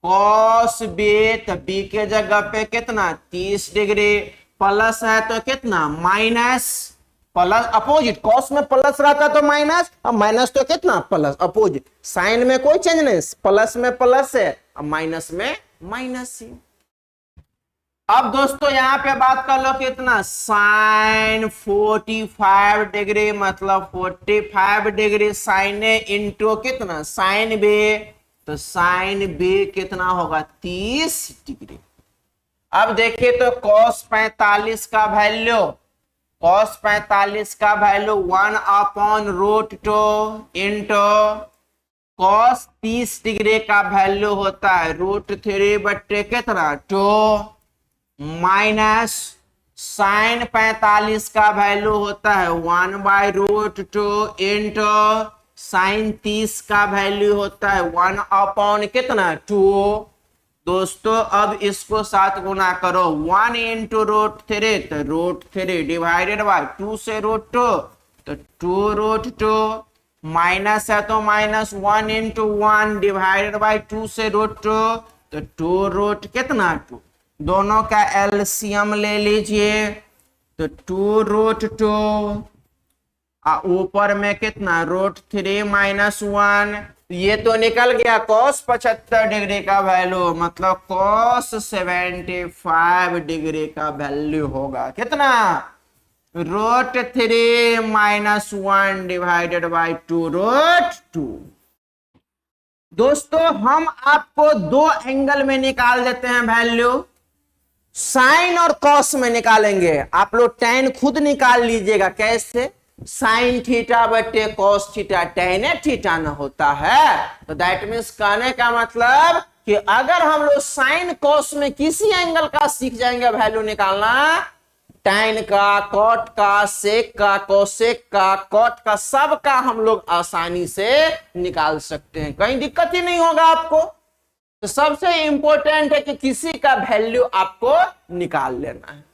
cos b, तो b के जगह पे कितना 30 डिग्री, प्लस है तो कितना माइनस, प्लस अपोजिट, cos में प्लस रहता तो माइनस, अब माइनस तो कितना प्लस, अपोजिट, साइन में कोई चेंज नहीं, प्लस में प्लस है, अब माइनस में माइनस ही। अब दोस्तों यहां पे बात कर लो कितना साइन 45 डिग्री मतलब 45 डिग्री साइन ए इंटू कितना साइन बी, तो साइन बी कितना होगा 30 डिग्री। अब देखिए तो cos 45 का वैल्यू, cos 45 का वैल्यू 1/√2 इंटू cos 30 डिग्री का वैल्यू होता है √3 बट्टे कितना 2 माइनस साइन 45 का वैल्यू होता है 1/√2 इंटू साइन 30 का वैल्यू होता है 1/ कितना 2। दोस्तों अब इसको साथ गुना करो, 1 इंटू √3 तो √3 डिवाइडेड बाय 2 से √2 तो 2√2 माइनस है तो माइनस 1 इंटू 1 डिवाइडेड बाय 2 से √2 तो 2 कितना 2, दोनों का एलसीएम ले लीजिए तो 2√2 ऊपर में कितना √3 माइनस 1, ये तो निकल गया cos 75 डिग्री का वैल्यू, मतलब cos 75 डिग्री का वैल्यू होगा कितना √3 माइनस 1 डिवाइडेड बाय 2√2। दोस्तों हम आपको दो एंगल में निकाल देते हैं वैल्यू, साइन और कॉस में निकालेंगे, आप लोग टैन खुद निकाल लीजिएगा, कैसे साइन थीटा बटे कॉस थीटा, टैन थीटा न होता है, तो दैट मीन्स कहने का मतलब कि अगर हम लोग साइन कॉस में किसी एंगल का सीख जाएंगे वैल्यू निकालना, टैन का, कॉट का, सेक का, कोसेक का, कॉट का, सब का हम लोग आसानी से निकाल सकते हैं, कहीं दिक्कत ही नहीं होगा आपको। तो सबसे इंपॉर्टेंट है कि किसी का वैल्यू आपको निकाल लेना है।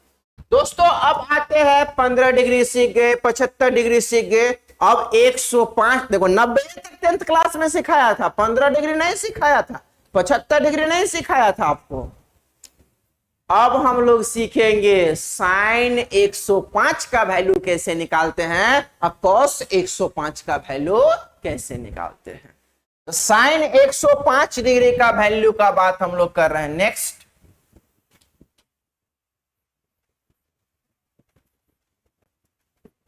दोस्तों अब आते हैं 15 डिग्री सीख गए, 75 डिग्री सीख गए, अब 105, देखो 90 तक 10th क्लास में सिखाया था, 15 डिग्री नहीं सिखाया था, 75 डिग्री नहीं सिखाया था आपको। अब हम लोग सीखेंगे साइन 105 का वैल्यू कैसे निकालते हैं और कॉस 105 का वैल्यू कैसे निकालते हैं। तो साइन 105 डिग्री का वैल्यू का बात हम लोग कर रहे हैं। नेक्स्ट,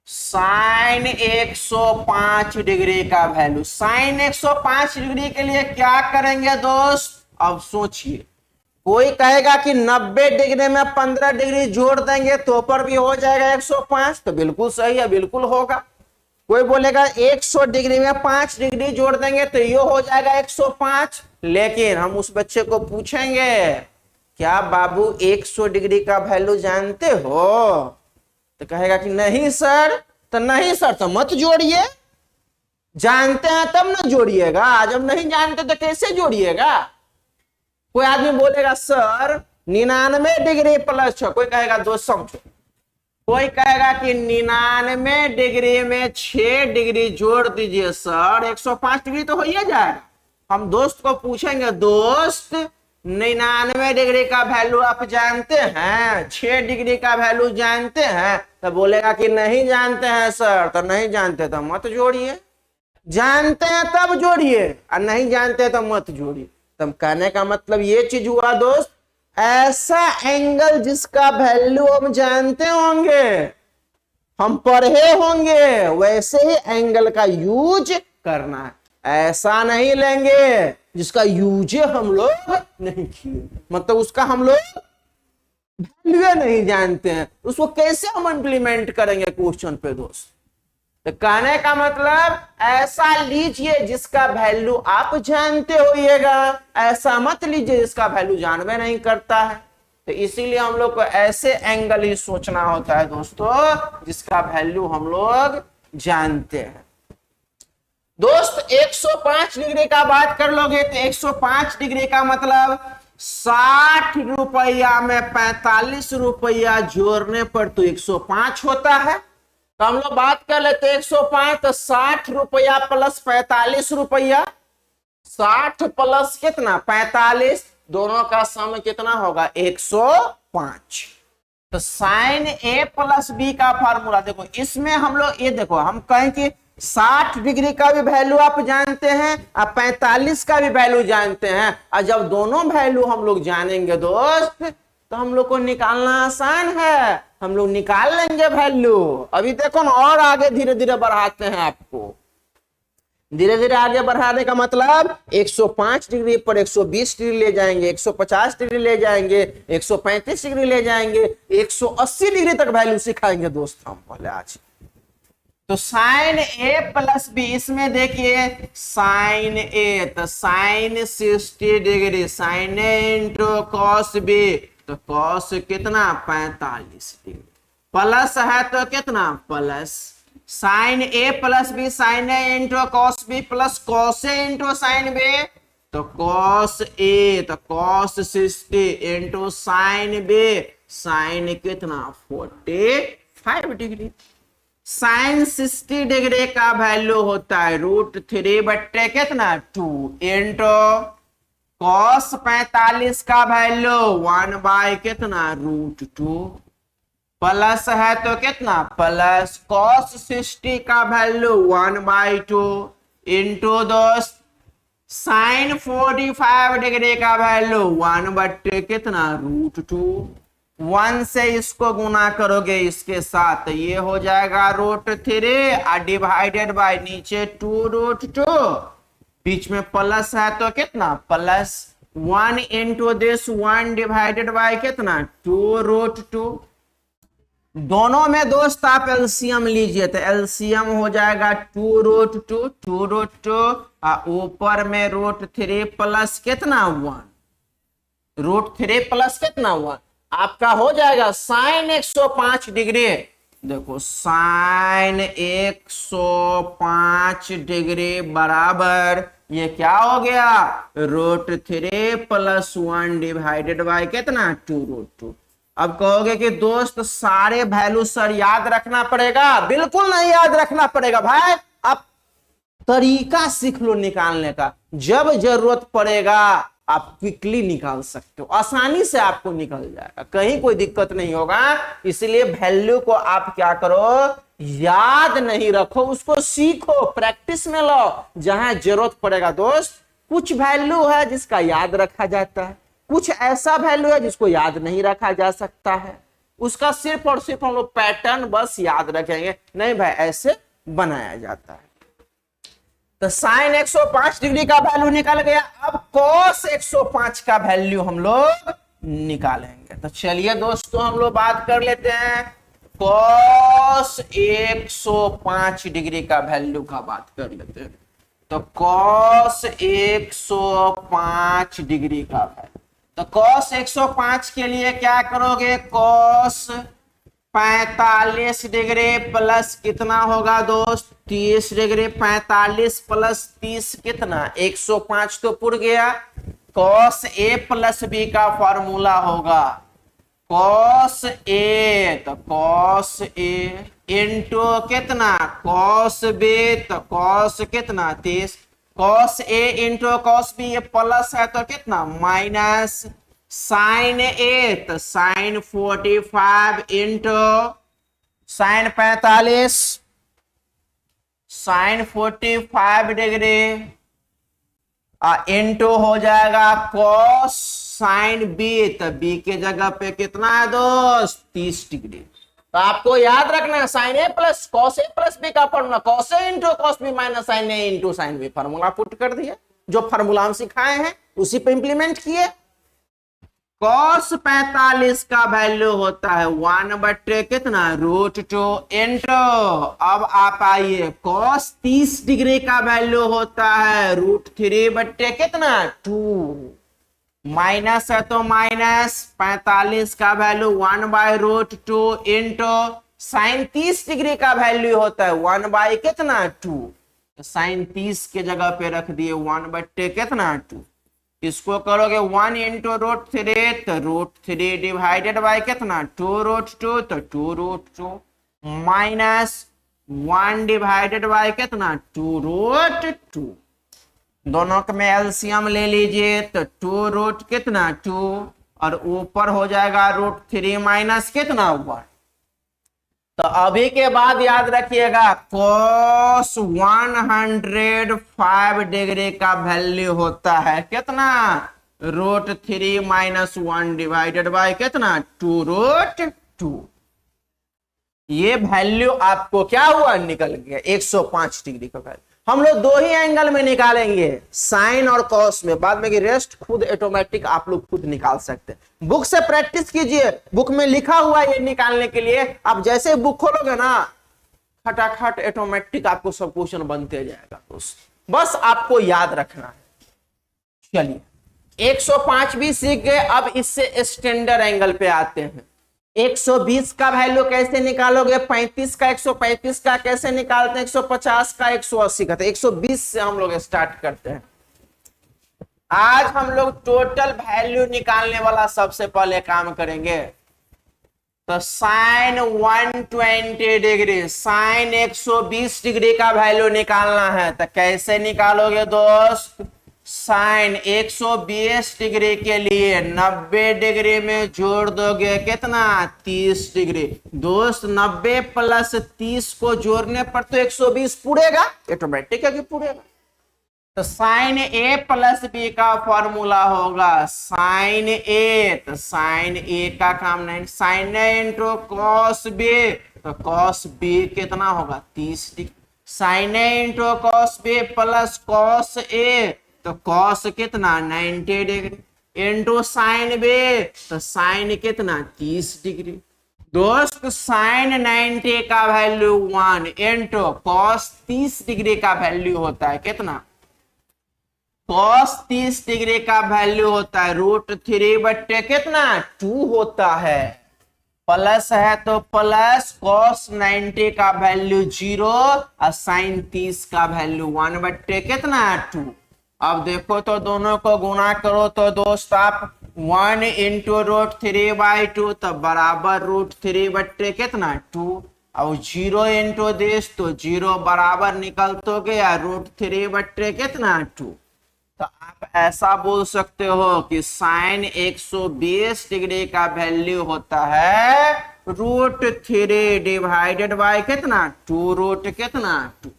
साइन 105 डिग्री का वैल्यू। साइन 105 डिग्री के लिए क्या करेंगे दोस्त? अब सोचिए, कोई कहेगा कि 90 डिग्री में 15 डिग्री जोड़ देंगे तो पर भी हो जाएगा 105, तो बिल्कुल सही है, बिल्कुल होगा। कोई बोलेगा 100 डिग्री में 5 डिग्री जोड़ देंगे तो ये हो जाएगा 105। लेकिन हम उस बच्चे को पूछेंगे, क्या बाबू 100 डिग्री का वैल्यू जानते हो? तो कहेगा कि नहीं सर। तो नहीं सर तो मत जोड़िए, जानते हैं तब ना जोड़िएगा, जब नहीं जानते तो कैसे जोड़िएगा? कोई आदमी बोलेगा सर 99 डिग्री प्लस 6, कोई कहेगा दोस्त समझो, कोई कहेगा कि 99 डिग्री में 6 डिग्री जोड़ दीजिए सर, 105 डिग्री तो हो ही जाएगा। हम दोस्त को पूछेंगे, दोस्त 99 डिग्री का वैल्यू आप जानते हैं, 6 डिग्री का वैल्यू जानते हैं? तो बोलेगा कि नहीं जानते हैं सर। तो नहीं जानते तो मत जोड़िए, जानते हैं तब जोड़िए, और नहीं जानते तो मत जोड़िए। तब कहने का मतलब ये चीज हुआ दोस्त, ऐसा एंगल जिसका वैल्यू हम जानते होंगे, हम पढ़े होंगे, वैसे ही एंगल का यूज करना है। ऐसा नहीं लेंगे जिसका यूज हम लोग नहीं किए, मतलब उसका हम लोग वैल्यू नहीं जानते हैं, उसको कैसे हम इंप्लीमेंट करेंगे क्वेश्चन पे दोस्त? तो कहने का मतलब ऐसा लीजिए जिसका वैल्यू आप जानते होइएगा, ऐसा मत लीजिए जिसका वैल्यू जानवे नहीं करता है। तो इसीलिए हम लोग को ऐसे एंगल ही सोचना होता है दोस्तों जिसका वैल्यू हम लोग जानते हैं। दोस्त 105 डिग्री का बात कर लोगे तो 105 डिग्री का मतलब 60 रुपया में 45 रुपया जोड़ने पर तो 105 होता है। तो हम लोग बात कर लेते 105, तो 60 रुपया प्लस 45 रुपया, 60 प्लस कितना 45, दोनों का सम कितना होगा 105। तो साइन ए प्लस बी का फार्मूला देखो, इसमें हम लोग ये देखो, हम कहें कि 60 डिग्री का भी वैल्यू आप जानते हैं और 45 का भी वैल्यू जानते हैं, और जब दोनों वैल्यू हम लोग जानेंगे दोस्त तो हम लोग को निकालना आसान है, हम लोग निकाल लेंगे वैल्यू। अभी देखो ना, और आगे धीरे धीरे बढ़ाते हैं आपको, धीरे धीरे आगे बढ़ाने का मतलब 105 डिग्री पर 120 डिग्री ले जाएंगे, 150 डिग्री ले जाएंगे, 135 डिग्री ले जाएंगे, 180 डिग्री तक वैल्यू सिखाएंगे दोस्त हम पहले आज। तो साइन ए प्लस बी, इसमें देखिए साइन ए तो sine 60 degree, sine A into cos B तो कॉस कितना 45 डिग्री, प्लस है तो कितना plus sine A plus B, sine A into cos B plus cos A into sine B तो cos A तो cos 60 into sine B, sine कितना 45 degree. Sine 60 degree का value होता है √3 बट्टे कितना 2 इंटू कॉस 45 का वैल्यू 1 बाय कितना √2 प्लस है तो कितना प्लस कॉस 60 का वैल्यू 1 बाय 2 इंटू दोस्त साइन 45 डिग्री का वैल्यू 1 बट्टे कितना √2, 1 से इसको गुना करोगे इसके साथ तो ये हो जाएगा √3 और डिवाइडेड बाय नीचे 2√2, बीच में प्लस है तो कितना plus 1 into this 1 divided by कितना 2√2। दोनों में दोस्त आप एलसीएम लीजिए तो एलसीएम हो जाएगा 2√2 और ऊपर में √3 प्लस कितना 1, √3 प्लस कितना 1 आपका हो जाएगा साइन 105 डिग्री। देखो साइन 105 डिग्री बराबर ये क्या हो गया √3 प्लस 1 डिवाइडेड बाय कितना 2√2। अब कहोगे कि दोस्त सारे वैल्यू सर याद रखना पड़ेगा, बिल्कुल नहीं याद रखना पड़ेगा भाई, अब तरीका सीख लो निकालने का, जब जरूरत पड़ेगा आप क्विकली निकाल सकते हो, आसानी से आपको निकल जाएगा, कहीं कोई दिक्कत नहीं होगा। इसलिए वैल्यू को आप क्या करो, याद नहीं रखो, उसको सीखो, प्रैक्टिस में लो। जहां जरूरत पड़ेगा दोस्त, कुछ वैल्यू है जिसका याद रखा जाता है, कुछ ऐसा वैल्यू है जिसको याद नहीं रखा जा सकता है, उसका सिर्फ और सिर्फ हम लोग पैटर्न बस याद रखेंगे। नहीं भाई, ऐसे बनाया जाता है। तो साइन 105 डिग्री का वैल्यू निकल गया। अब कॉस 105 का वैल्यू हम लोग निकालेंगे। तो चलिए दोस्तों, हम लोग बात कर लेते हैं कॉस 105 डिग्री का वैल्यू का बात कर लेते हैं। तो कॉस 105 डिग्री का वैल्यू, तो कॉस 105 के लिए क्या करोगे, कॉस 45 डिग्री प्लस कितना होगा दोस्त, 30 डिग्री। 45 प्लस 30 कितना, 105 तो पुर गया। कॉस ए प्लस बी का फॉर्मूला होगा कॉस ए, तो कॉस ए इंटू कितना, कॉस बी, तो कॉस कितना 30। Cos A into cos B, ये प्लस है तो कितना माइनस। साइन ए, तो sine 45 into sine 45, sine 45 degree into हो जाएगा कॉस साइन बी, तो बी के जगह पे कितना है दोस्त, 30 डिग्री। तो आपको याद रखना है sine A plus cos A plus B का formula, cos A into cos B minus sine A into sine B. Formula put कर दिया, जो फॉर्मूला हम सिखाए हैं उसी पे इंप्लीमेंट किए। कॉस 45 का वैल्यू होता है 1/, कितना √2 इंटू, अब आप आइए कॉस 30 डिग्री का वैल्यू होता है √3/, कितना 2, माइनस है तो माइनस। 45 का वैल्यू 1/√2 इंटू साइन 30 डिग्री का वैल्यू होता है 1/ कितना 2, तो साइन 30 के जगह पे रख दिए 1/, कितना 2। इसको करोगे 1 इंटू √3, तो √3 डिवाइडेड बाय कितना 2√2, तो 2√2 माइनस 1 डिवाइडेड बाय कितना 2√2। दोनों में एलसीएम ले लीजिए, तो 2 कितना 2 और ऊपर हो जाएगा √3 माइनस कितना 1। तो अभी के बाद याद रखिएगा cos 105 डिग्री का वैल्यू होता है कितना, √3 माइनस 1 डिवाइडेड बाय कितना 2√2। ये वैल्यू आपको क्या हुआ, निकल गया 105 डिग्री का वैल्यू। हम लोग दो ही एंगल में निकालेंगे, साइन और कॉस में, बाद में रेस्ट खुद ऑटोमेटिक आप लोग खुद निकाल सकते हैं। बुक से प्रैक्टिस कीजिए, बुक में लिखा हुआ है ये निकालने के लिए। आप जैसे बुक खोलोगे ना, खटाखट ऑटोमेटिक आपको सब क्वेश्चन बनते जाएगा दोस्त, बस आपको याद रखना है। चलिए 105 भी सीख गए, अब इससे स्टैंडर्ड एंगल पे आते हैं। 120 का वैल्यू कैसे निकालोगे, 35 का 135 का कैसे निकालते हैं, 150 का 180 का। तो 120 से हम लोग स्टार्ट करते हैं। आज हम लोग टोटल वैल्यू निकालने वाला सबसे पहले काम करेंगे। तो साइन 120 डिग्री, साइन 120 डिग्री का वैल्यू निकालना है। तो कैसे निकालोगे दोस्त, साइन 120 डिग्री के लिए 90 डिग्री में जोड़ दोगे कितना 30 डिग्री। दोस्त 90 प्लस 30 को जोड़ने पर तो 120 पूरेगा, ऑटोमेटिक है कि पूरेगा। तो साइन ए प्लस बी का फॉर्मूला होगा साइन ए, तो साइन ए का काम नहीं, sine A into cos B, तो कॉस बी कितना होगा 30 degree. Sine A into cos B plus cos A, तो कॉस कितना 90 डिग्री इंटू साइन बी, तो साइन कितना 30 डिग्री। दोस्त साइन 90 का वैल्यू 1 इंटू कॉस 30 डिग्री का वैल्यू होता है कितना, कॉस 30 डिग्री का वैल्यू होता है √3/, कितना 2 होता है। प्लस है तो प्लस कॉस 90 का वैल्यू 0 और साइन 30 का वैल्यू 1/, कितना 2। अब देखो तो दोनों को गुना करो तो दोस्त आप 1 इंटू √3/2, तो बराबर √3/, कितना 2। और 0 इंटू दिस, तो 0 बराबर निकल तो गया √3/, कितना 2। तो आप ऐसा बोल सकते हो कि साइन 120 डिग्री का वैल्यू होता है √3 डिवाइडेड बाय कितना 2 रूट कितना 2।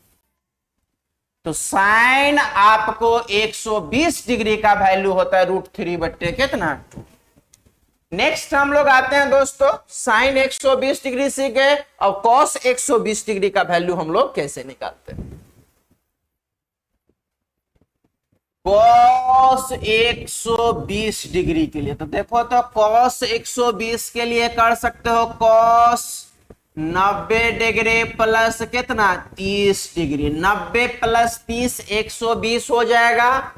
तो साइन आपको 120 डिग्री का वैल्यू होता है √3 बट्टे कितना 2। नेक्स्ट हम लोग आते हैं दोस्तों, साइन 120 डिग्री सीख गए, और कॉस 120 डिग्री का वैल्यू हम लोग कैसे निकालते हैं। कॉस 120 डिग्री के लिए तो देखो, तो कॉस 120 के लिए कर सकते हो कॉस 90 डिग्री प्लस कितना 30 डिग्री, 90 प्लस 30 120 हो जाएगा।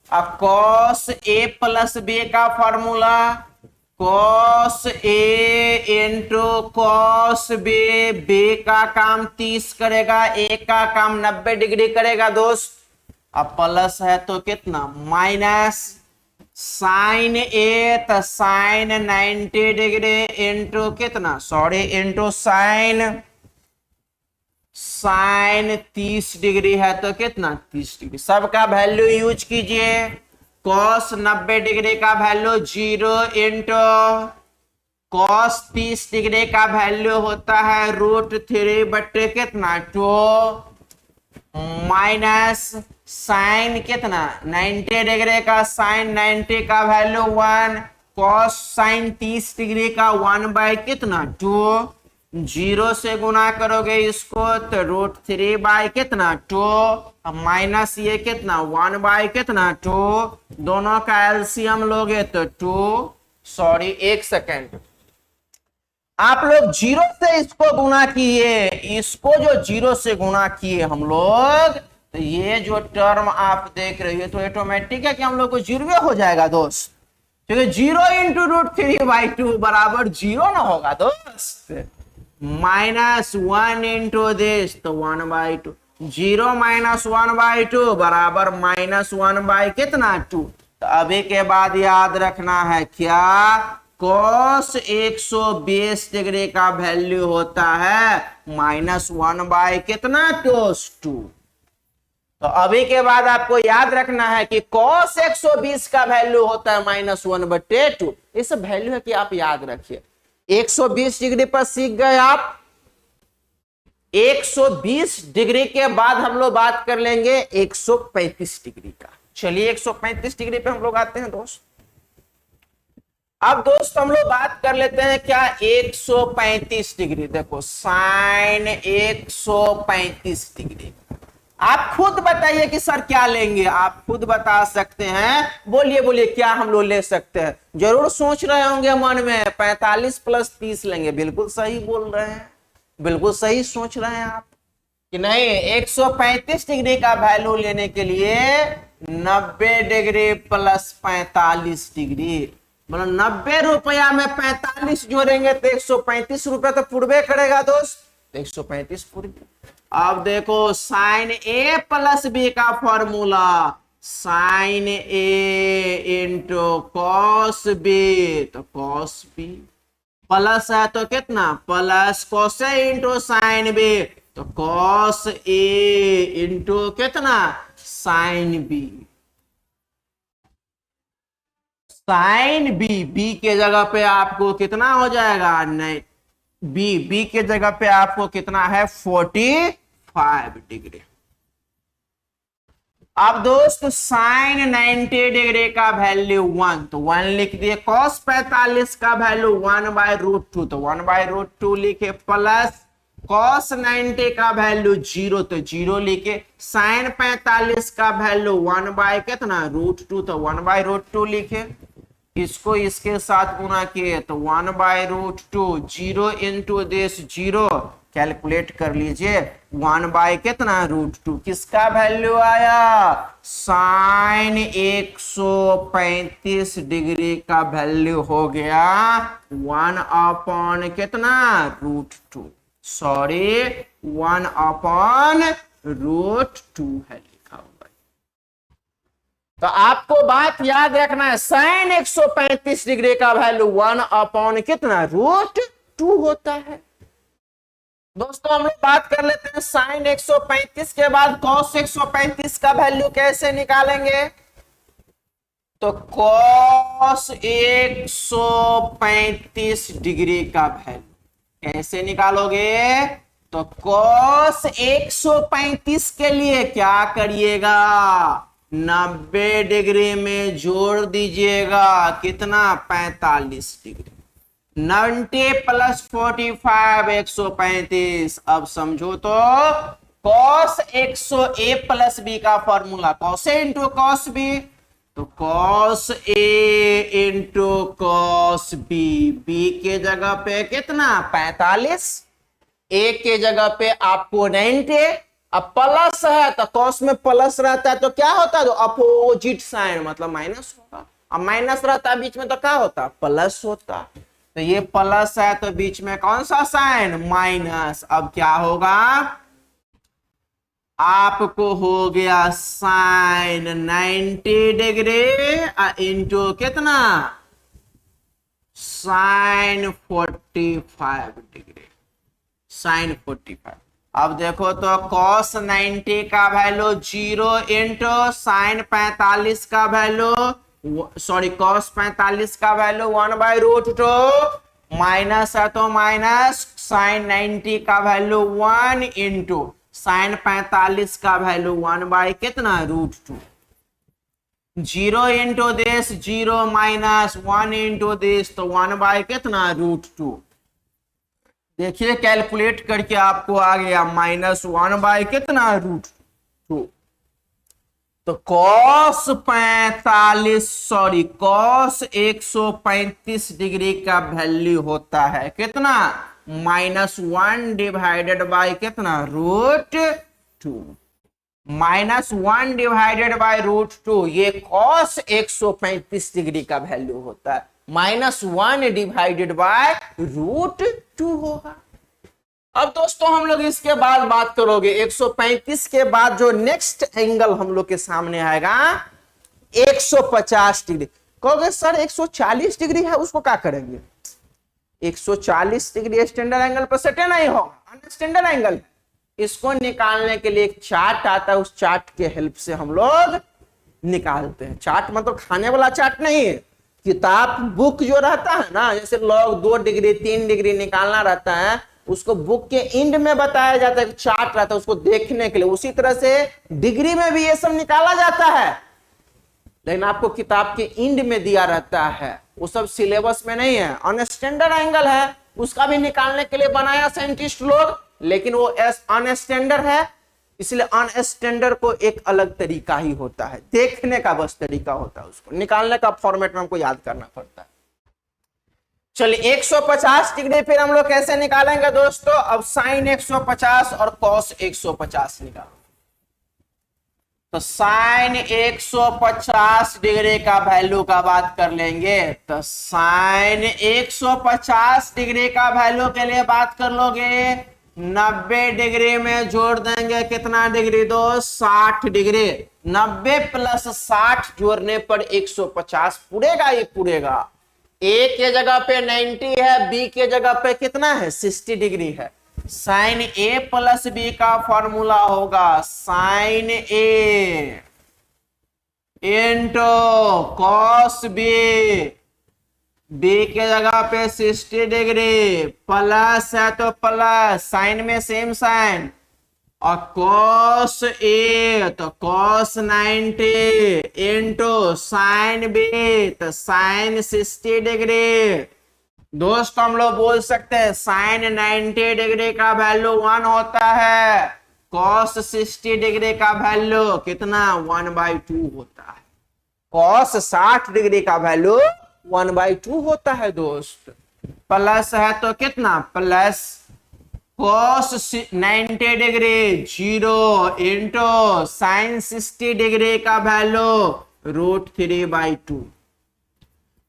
अब कॉस ए प्लस बी का formula cos A into cos B, B का काम 30 करेगा, ए का काम 90 डिग्री करेगा दोस्त। अब प्लस है तो कितना माइनस साइन ए तो साइन 90 डिग्री इंटू कितना इंटू साइन 30 डिग्री है तो कितना 30 डिग्री। सबका वैल्यू यूज कीजिए। कॉस 90 डिग्री का वैल्यू 0 इंटू कॉस 30 डिग्री का वैल्यू होता है √3 बट्टे कितना 2 माइनस साइन कितना 90 डिग्री का साइन 90 का वैल्यू 1 कॉस साइन 30 डिग्री का 1 बाय कितना 2, 0 से गुना करोगे इसको तो √3 बाय कितना 2 माइनस ये कितना 1 बाय कितना 2, दोनों का एलसीएम लोगे तो 2 एक सेकेंड, आप लोग 0 से इसको गुना किए, इसको जो 0 से गुना किए हम लोग, तो ये जो टर्म आप देख रहे हो तो ऑटोमेटिक है कि हम लोग को 0 हो जाएगा दोस्त, क्योंकि 0 इंटू √3/2 बराबर 0 ना होगा दोस्त। -1 इंटू दिस तो 1/2, 0 - 1/2 बराबर -1 बाय कितना 2। तो अभी के बाद याद रखना है क्या, कॉस 120 डिग्री का वैल्यू होता है -1 बाय कितना 2। तो अभी के बाद आपको याद रखना है कि cos 120 का वैल्यू होता है -1/2। इस वैल्यू है कि आप याद रखिए। 120 डिग्री पर सीख गए आप। 120 डिग्री के बाद हम लोग बात कर लेंगे 135 डिग्री का। चलिए 135 डिग्री पे हम लोग आते हैं दोस्त। अब दोस्त हम लोग बात कर लेते हैं क्या 135 डिग्री। देखो साइन 135 डिग्री, आप खुद बताइए कि सर क्या लेंगे, आप खुद बता सकते हैं। बोलिए बोलिए क्या हम लोग ले सकते हैं। जरूर सोच रहे होंगे मन में 45 + 30 लेंगे। बिल्कुल सही बोल रहे हैं, बिल्कुल सही सोच रहे हैं आप कि नहीं 135 डिग्री का वैल्यू लेने के लिए 90 डिग्री प्लस 45 डिग्री, मतलब 90 रुपया में 45 जोड़ेंगे तो 135 रुपया तो पूर्वे करेगा दोस्त, 135 पूर्वे। अब देखो साइन ए प्लस बी का formula sine A into cos B, तो कॉस बी प्लस है तो कितना plus cos A into sine B, तो कॉस ए इंटू कितना sine B. Sine B, B के जगह पे आपको कितना हो जाएगा, नहीं बी के जगह पे आपको कितना है 45 डिग्री। अब दोस्त साइन 90 डिग्री का वैल्यू 1, तो 1 लिख दिए। कॉस 45 का वैल्यू 1/√2, तो 1/√2 लिखे, प्लस कॉस 90 का वैल्यू 0, तो 0 लिखे। साइन 45 का वैल्यू 1 कितना √2, तो 1/√2 लिखे। इसको इसके साथ गुना किए तो 1/√2, 0 इंटू दिस 0, कैलकुलेट कर लीजिए 1 कितना √2, किसका वैल्यू आया साइन 135 डिग्री का वैल्यू हो गया 1/कितना √2, 1/√2 है लिखा हुआ। तो आपको बात याद रखना है साइन 135 डिग्री का वैल्यू 1/ कितना √2 होता है। दोस्तों हम लोग बात कर लेते हैं साइन 135 के बाद कॉस 135 का वैल्यू कैसे निकालेंगे। तो कॉस 135 डिग्री का वैल्यू कैसे निकालोगे? तो कॉस 135 के लिए क्या करिएगा? 90 डिग्री में जोड़ दीजिएगा कितना? 45 डिग्री। 90 प्लस 45 135। अब समझो तो कॉस 100 ए प्लस बी का formula cos A into cos B, तो cos A into cos B. B के जगह पे कितना? 45। ए के जगह पे आपको 90। अब प्लस है तो कॉस में प्लस रहता है तो क्या होता है? तो अपोजिट साइन मतलब माइनस होगा। अब माइनस रहता है बीच में तो क्या होता? प्लस होता। तो ये प्लस है तो बीच में कौन सा साइन? माइनस। अब क्या होगा? आपको हो गया साइन 90 डिग्री इंटू कितना? Sine 45 degree. साइन 45। अब देखो तो कॉस 90 का वैल्यू 0 इंटू साइन 45 का वैल्यू सॉरी कॉस 45 का वैल्यू 1/√2 माइनस है तो माइनस साइन 90 का वैल्यू 1 इंटू साइन 45 का वैल्यू 1 कितना? √2। 0 into this 0 minus 1 into this तो 1 कितना? √2। देखिए कैलकुलेट करके आपको आ गया -1 कितना? √2। तो कॉस 135 डिग्री का वैल्यू होता है कितना? -1 डिवाइडेड बाय कितना? √2। -1 डिवाइडेड बाय √2 ये कॉस 135 डिग्री का वैल्यू होता है। -1 डिवाइडेड बाय √2 होगा। अब दोस्तों हम लोग इसके बाद बात करोगे 135 के बाद जो नेक्स्ट एंगल हम लोग के सामने आएगा 150 डिग्री। कहोगे सर 140 डिग्री है उसको क्या करेंगे? 140 डिग्री स्टैंडर्ड एंगल पर सेट नहीं होगा, अनस्टैंडर्ड एंगल। इसको निकालने के लिए एक चार्ट आता है, उस चार्ट के हेल्प से हम लोग निकालते हैं। चार्ट मतलब खाने वाला चार्ट नहीं है, किताब बुक जो रहता है ना, जैसे लॉग 2 डिग्री 3 डिग्री निकालना रहता है उसको बुक के एंड में बताया जाता है, चार्ट रहता है उसको देखने के लिए। उसी तरह से डिग्री में भी ये सब निकाला जाता है, लेकिन आपको किताब के एंड में दिया रहता है, वो सब सिलेबस में नहीं है। अनस्टैंडर्ड एंगल है उसका भी निकालने के लिए बनाया साइंटिस्ट लोग, लेकिन वो अनस्टैंडर्ड है, इसलिए अनस्टैंडर्ड को एक अलग तरीका ही होता है, देखने का बस तरीका होता है, उसको निकालने का फॉर्मेट में हमको याद करना पड़ता है। चलिए 150 डिग्री फिर हम लोग कैसे निकालेंगे दोस्तों? अब साइन 150 और कॉस 150 निकालो। तो साइन 150 डिग्री का वैल्यू का बात कर लेंगे, तो साइन 150 डिग्री का वैल्यू के लिए बात कर लोगे 90 डिग्री में जोड़ देंगे कितना डिग्री? 60 डिग्री। 90 प्लस 60 जोड़ने पर 150 पूरेगा, ये पूरेगा। ए के जगह पे 90 है, बी के जगह पे कितना है? 60 डिग्री है। साइन ए प्लस बी का फॉर्मूला होगा sine A into cos B. B के जगह पे 60 डिग्री, प्लस है तो प्लस, साइन में सेम साइन, और कॉस ए तो कॉस 90 इंटू साइन बी तो साइन 60 डिग्री। दोस्त हम लोग बोल सकते हैं साइन 90 डिग्री का वैल्यू 1 होता है, कॉस 60 डिग्री का वैल्यू कितना? 1/2 होता है। कॉस 60 डिग्री का वैल्यू 1/2 होता है दोस्त। प्लस है तो कितना? Plus cos 90 degree 0 into sine 60 degree का वैल्यू √3/2।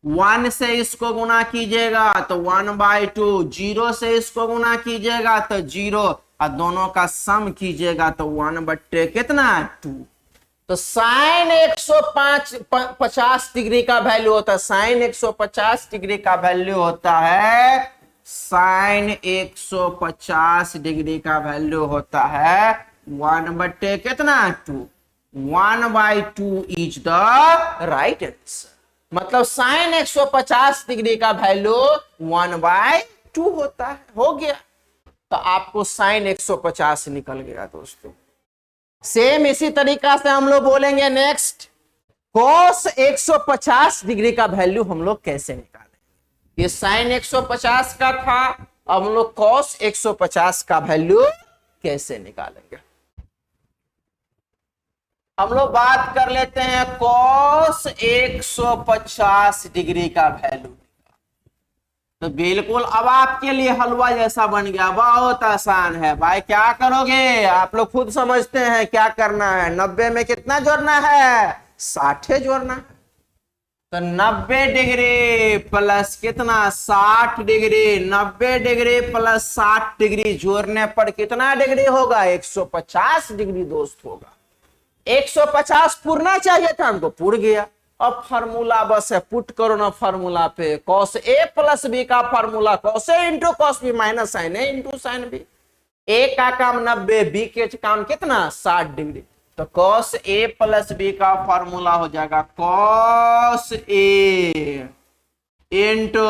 1 से इसको गुना कीजिएगा तो 1/2, 0 से इसको गुना कीजिएगा तो 0, और दोनों का सम कीजिएगा तो 1/2 कितना? 2। तो साइन 150 डिग्री का वैल्यू होता है, साइन 150 डिग्री का वैल्यू होता है, साइन 150 डिग्री का वैल्यू होता है 1/2 कितना? 2। 1/2 इज द राइट आंसर। मतलब साइन 150 डिग्री का वैल्यू 1/2 होता है। हो गया, तो आपको साइन 150 निकल गया दोस्तों। सेम इसी तरीका से हम लोग बोलेंगे नेक्स्ट, कॉस 150 डिग्री का वैल्यू हम लोग कैसे निकालेंगे। ये साइन 150 का था, अब हम लोग कॉस 150 का वैल्यू कैसे निकालेंगे। हम लोग बात कर लेते हैं कॉस 150 डिग्री का वैल्यू। तो बिल्कुल अब आपके लिए हलवा जैसा बन गया, बहुत आसान है भाई। क्या करोगे आप लोग खुद समझते हैं क्या करना है। 90 में कितना जोड़ना है, 60 जोड़ना है। तो 90 डिग्री प्लस कितना, 60 डिग्री। 90 डिग्री प्लस 60 डिग्री जोड़ने पर कितना डिग्री होगा, 150 डिग्री दोस्त होगा। 150 पूरना चाहिए था, हमको पूर गया। अब फार्मूला बस है, पुट करो ना फार्मूला पे। कॉस ए प्लस बी का formula cos A into cos B minus sine A into sine B. A का काम 90, बी के काम कितना, 60 डिग्री। तो कॉस ए प्लस बी का फार्मूला हो जाएगा cos A into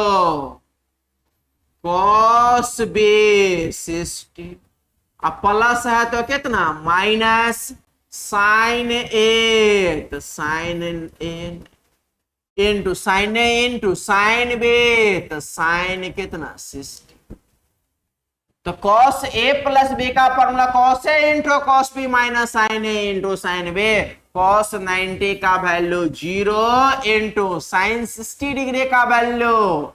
cos B 60। अब प्लस है तो कितना, माइनस साइन ए, तो sine A into sine A into sine B, तो साइन कितना 60। तो कॉस ए प्लस बी का formula cos A into cos B minus sine A into sine B. Cos 90 का वैल्यू 0 इंटू साइन 60 डिग्री का value,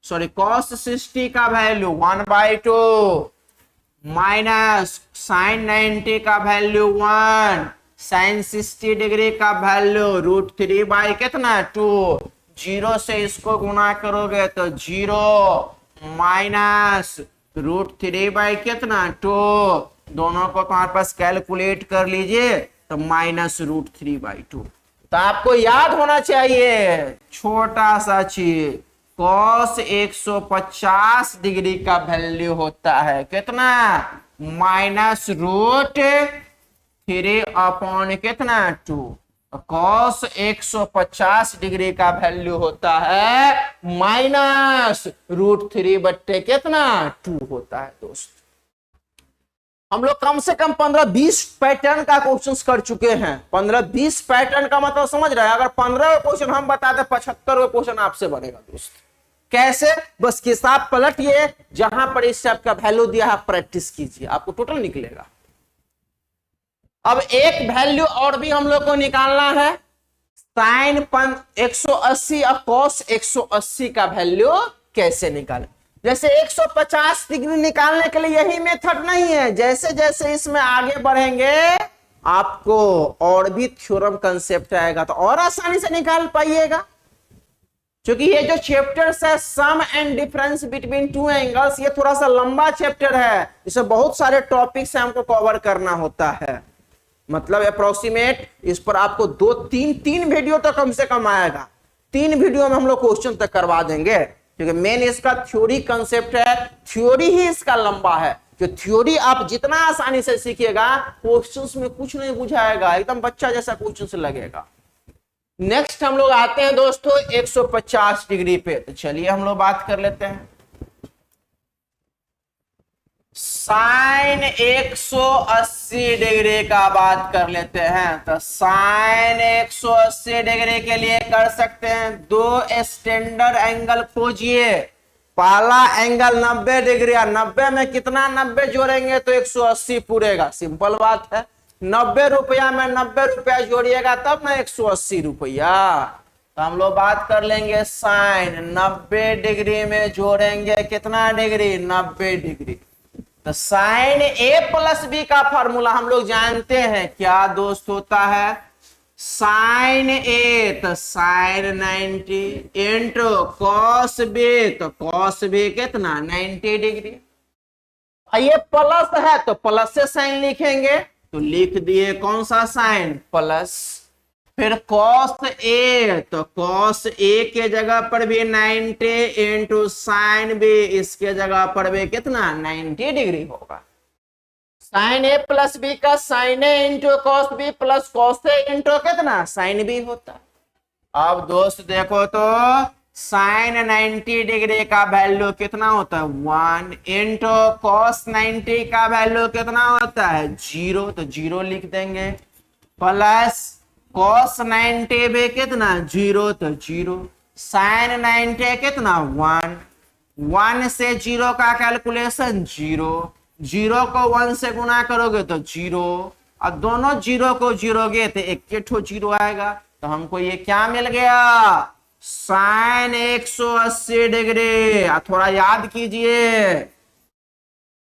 sorry cos 60 का value 1/2 minus sine 90 का value 1, sine 60 degree का value √3 by कितना 2। 0 से इसको गुना करोगे तो 0 माइनस √3 बाई कितना 2। दोनों को तुम्हारे पास कैलकुलेट कर लीजिए, तो माइनस √3/2। तो आपको याद होना चाहिए छोटा सा चीज, कॉस 150 डिग्री का वैल्यू होता है कितना, माइनस √3 कितना 2। कॉस 150 डिग्री का वैल्यू होता है माइनस √3 बट्टे कितना 2 होता है दोस्त। हम लोग कम से कम 15-20 पैटर्न का क्वेश्चंस कर चुके हैं। 15-20 पैटर्न का मतलब समझ रहे हैं। अगर 15 क्वेश्चन हम बताते 75 क्वेश्चन आपसे बनेगा दोस्त। कैसे, बस किताब पलटिए, जहां पर इस टाइप का वैल्यू दिया है प्रैक्टिस कीजिए, आपको टोटल निकलेगा। अब एक वैल्यू और भी हम लोग को निकालना है, साइन 180 और कॉस 180 का वैल्यू कैसे निकालें। जैसे 150 डिग्री निकालने के लिए यही मेथड नहीं है, जैसे जैसे इसमें आगे बढ़ेंगे आपको और भी थ्योरम कंसेप्ट आएगा, तो और आसानी से निकाल पाइएगा। क्योंकि ये जो चैप्टर्स है sum and difference between two angles, ये थोड़ा सा लंबा चैप्टर है, इसमें बहुत सारे टॉपिक्स हमको कवर करना होता है। मतलब अप्रोक्सीमेट इस पर आपको 2-3 वीडियो तो कम से कम आएगा। 3 वीडियो में हम लोग क्वेश्चन तक करवा देंगे, क्योंकि मेन इसका थ्योरी कंसेप्ट है, थ्योरी ही इसका लंबा है। जो थ्योरी आप जितना आसानी से सीखिएगा, क्वेश्चंस में कुछ नहीं बुझाएगा, एकदम बच्चा जैसा क्वेश्चंस लगेगा। नेक्स्ट हम लोग आते हैं दोस्तों 150 डिग्री पे। तो चलिए हम लोग बात कर लेते हैं साइन 180 डिग्री का बात कर लेते हैं। तो साइन 180 डिग्री के लिए कर सकते हैं 2 स्टैंडर्ड एंगल खोजिए। पहला एंगल 90 डिग्री, 90 में कितना 90 जोड़ेंगे तो 180 पूरेगा, सिंपल बात है। 90 रुपया में 90 रुपया जोड़िएगा तब ना 180 रुपया। तो हम लोग बात कर लेंगे साइन 90 डिग्री में जोड़ेंगे कितना डिग्री, 90 डिग्री। तो साइन ए प्लस बी का फॉर्मूला हम लोग जानते हैं, क्या दोस्त होता है, साइन ए तो साइन 90 इंटू कॉस बी, तो कॉस बी कितना 90 डिग्री। ये प्लस है तो प्लस से साइन लिखेंगे, तो लिख दिए कौन सा साइन, प्लस। फिर कॉस ए, तो कॉस ए के जगह पर भी 90 इंटू साइन बी, इसके जगह पर भी कितना 90 डिग्री होगा। साइन ए प्लस बी का sine A into cos B plus cos A into कितना साइन बी होता है। अब दोस्त देखो तो साइन 90 डिग्री का वैल्यू कितना होता है 1 इंटू कॉस 90 का वैल्यू कितना होता है 0, तो 0 लिख देंगे, प्लस कॉस 90 भी कितना 0, तो 0, साइन 90 कितना 1, 1 से 0 का कैलकुलेशन 0, 0 को 1 से गुना करोगे तो 0, और दोनों 0 को जोड़ोगे तो एक ठो 0 आएगा। तो हमको ये क्या मिल गया साइन 180 डिग्री। थोड़ा याद कीजिए,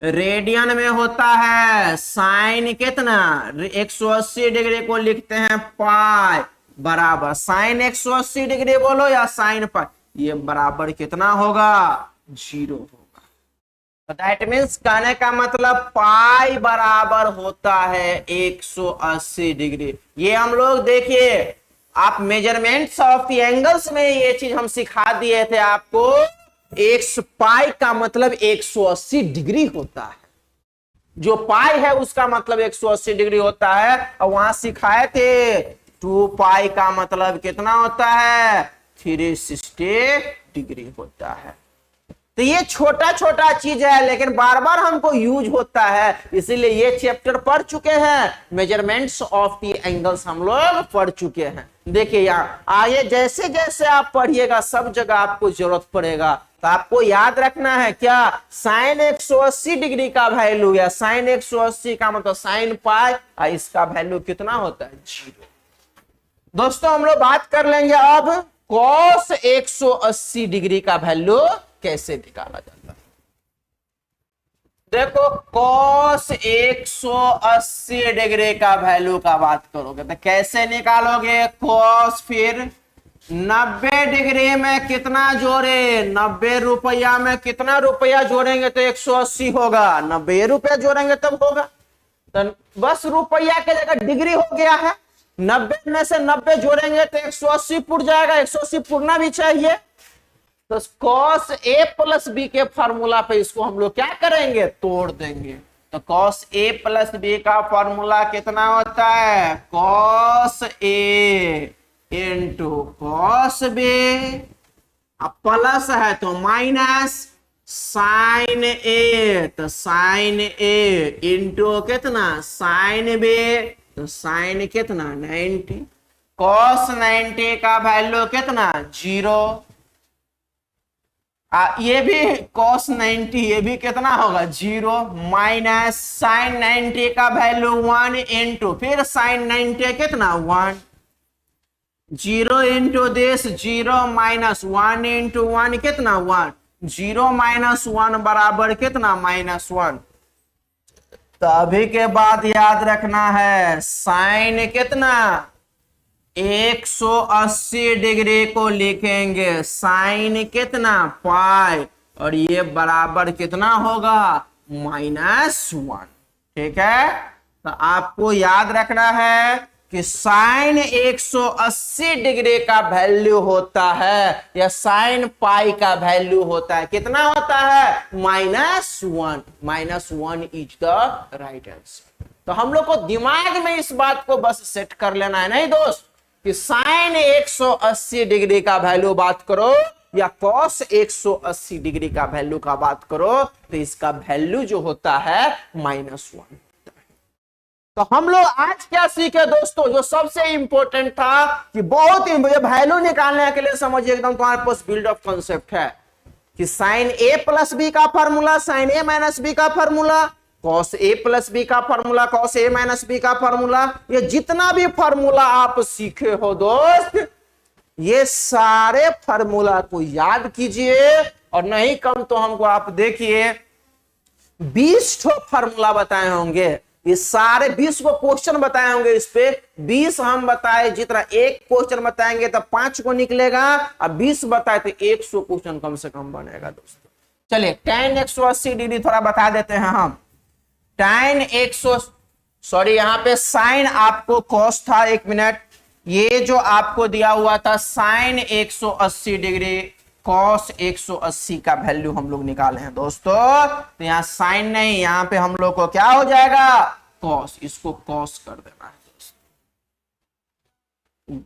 रेडियन में होता है साइन कितना 180 डिग्री को लिखते हैं पाई बराबर साइन 180 डिग्री बोलो या साइन पाई, ये बराबर कितना होगा 0 होगा। तो दैट मीन्स कहने का मतलब पाई बराबर होता है 180 डिग्री। ये हम लोग देखिए आप मेजरमेंट्स ऑफ द एंगल्स में ये चीज हम सिखा दिए थे आपको, एक पाई का मतलब 180 डिग्री होता है, जो पाई है उसका मतलब 180 डिग्री होता है। और वहां सिखाए थे 2 पाई का मतलब कितना होता है 360 डिग्री होता है। तो ये छोटा छोटा चीज है लेकिन बार बार हमको यूज होता है, इसीलिए ये चैप्टर पढ़ चुके हैं, मेजरमेंट्स ऑफ द एंगल्स हम लोग पढ़ चुके हैं। देखिए यहाँ आगे जैसे जैसे आप पढ़िएगा सब जगह आपको जरूरत पड़ेगा, तो आपको याद रखना है क्या साइन 180 डिग्री का वैल्यू या साइन 180 का मतलब साइन पाई, और इसका वैल्यू कितना होता है 0। दोस्तों हम लोग बात कर लेंगे अब कॉस 180 डिग्री का वैल्यू कैसे निकाला जाता है। देखो कॉस 180 डिग्री का वैल्यू का बात करोगे तो कैसे निकालोगे कॉस, फिर 90 डिग्री में कितना जोड़े 90 रुपया में कितना रुपया जोड़ेंगे तो 180 होगा, 90 रुपया जोड़ेंगे तब होगा। तो बस रुपया के जगह डिग्री हो गया है, 90 में से 90 जोड़ेंगे तो 180 पुर जाएगा, 180 पुरना भी चाहिए। तो cos a प्लस बी के फॉर्मूला पे इसको हम लोग क्या करेंगे तोड़ देंगे। तो cos a प्लस बी का फॉर्मूला कितना होता है cos a into cos b, अब प्लस है तो माइनस साइन a, तो साइन a इंटू कितना साइन b, तो साइन कितना 90, cos 90 का वैल्यू कितना 0, ये भी cos 90 ये भी कितना होगा 0, माइनस साइन 90 का वैल्यू 1 इंटू फिर साइन 90 कितना 1, 0 इंटू दिस 0 माइनस 1 इंटू 1 कितना 1, 0 माइनस 1 बराबर कितना -1। तो अभी के बाद याद रखना है साइन कितना 180 डिग्री को लिखेंगे साइन कितना पाई, और ये बराबर कितना होगा -1। ठीक है, तो आपको याद रखना है कि साइन 180 डिग्री का वैल्यू होता है या साइन पाई का वैल्यू होता है कितना होता है -1, -1 इज द राइट आंसर। तो हम लोग को दिमाग में इस बात को बस सेट कर लेना है नहीं दोस्त कि साइन 180 डिग्री का वैल्यू बात करो या कॉस 180 डिग्री का वैल्यू का बात करो तो इसका वैल्यू जो होता है -1। तो हम लोग आज क्या सीखे दोस्तों, जो सबसे इंपॉर्टेंट था कि बहुत वैल्यू निकालने के लिए समझिए एकदम तुम्हारे पास बिल्ड ऑफ कॉन्सेप्ट है कि साइन ए प्लस बी का formula, sine A minus B का formula, cos A plus B का फॉर्मूला, कॉस ए माइनस बी का फॉर्मूला, ये जितना भी फॉर्मूला आप सीखे हो दोस्त ये सारे फॉर्मूला को याद कीजिए, और नहीं कम तो हमको आप देखिए 20 ठो फॉर्मूला बताए होंगे, ये सारे 20 को क्वेश्चन बताए होंगे, इस पे 20 हम बताए, जितना एक क्वेश्चन बताएंगे तो 5 को निकलेगा, अब 20 बताए तो 100 क्वेश्चन कम से कम बनेगा दोस्तों। चलिए tan 180 डिग्री थोड़ा बता देते हैं हम। tan 100 सॉरी यहाँ पे साइन आपको कॉस था, 1 मिनट, ये जो आपको दिया हुआ था साइन 180 डिग्री cos 180 का वैल्यू हम लोग निकाले हैं दोस्तों। तो यहाँ साइन नहीं, यहाँ पे हम लोग को क्या हो जाएगा, cos, इसको cos कर देना है दोस्त।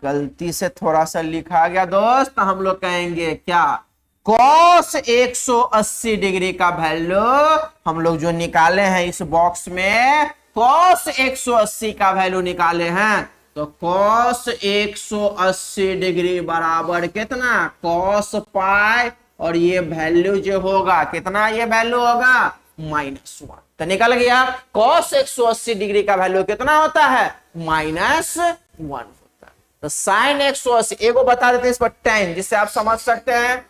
गलती से थोड़ा सा लिखा गया दोस्त, हम लोग कहेंगे क्या, cos 180 डिग्री का वैल्यू हम लोग जो निकाले हैं इस बॉक्स में, cos 180 का वैल्यू निकाले हैं, तो cos 180 डिग्री बराबर कितना, cos पाई, और ये वैल्यू जो होगा कितना, ये वैल्यू होगा -1। तो निकल गया cos 180 डिग्री का वैल्यू कितना होता है, -1 होता है। तो sin 180 एगो बता देते हैं इस पर tan, जिससे आप समझ सकते हैं।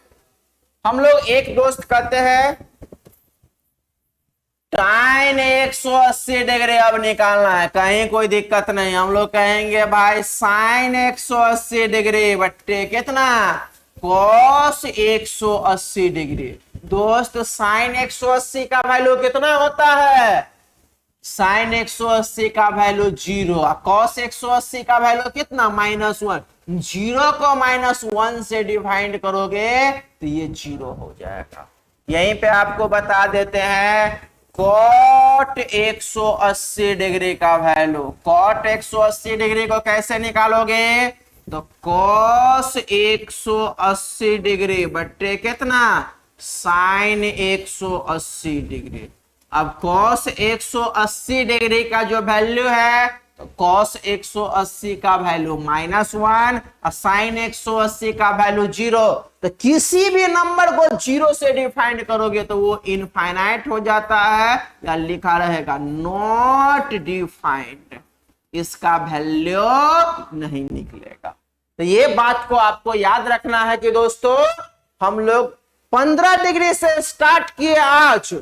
हम लोग एक दोस्त कहते हैं sin 180 डिग्री अब निकालना है, कहीं कोई दिक्कत नहीं, हम लोग कहेंगे भाई sin 180 डिग्री बट्टे कितना, cos 180 डिग्री। दोस्त sin 180 का वैल्यू कितना होता है, sin 180 का वैल्यू 0, cos 180 का वैल्यू कितना, -1। 0 को -1 से डिवाइड करोगे तो ये 0 हो जाएगा। यहीं पे आपको बता देते हैं cot 180 डिग्री का वैल्यू, cot 180 डिग्री को कैसे निकालोगे, तो cos 180 डिग्री बट्टे कितना, sin 180 डिग्री। अब cos 180 डिग्री का जो वैल्यू है, तो cos 180 का वैल्यू -1 और sin 180 का वैल्यू 0। तो किसी भी नंबर को 0 से डिफाइन करोगे तो वो इनफाइनाइट हो जाता है, या लिखा रहेगा नॉट डिफाइंड, इसका वैल्यू नहीं निकलेगा। तो ये बात को आपको याद रखना है कि दोस्तों हम लोग 15 डिग्री से स्टार्ट किए आज,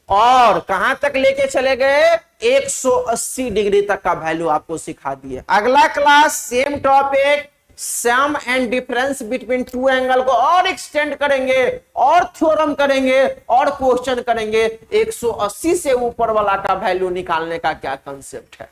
और कहां तक लेके चले गए, 180 डिग्री तक का वैल्यू आपको सिखा दिए। अगला class same topic, sum and difference between two angle को और एक्सटेंड करेंगे, और थ्योरम करेंगे, और क्वेश्चन करेंगे 180 से ऊपर वाला का वैल्यू निकालने का क्या कंसेप्ट है।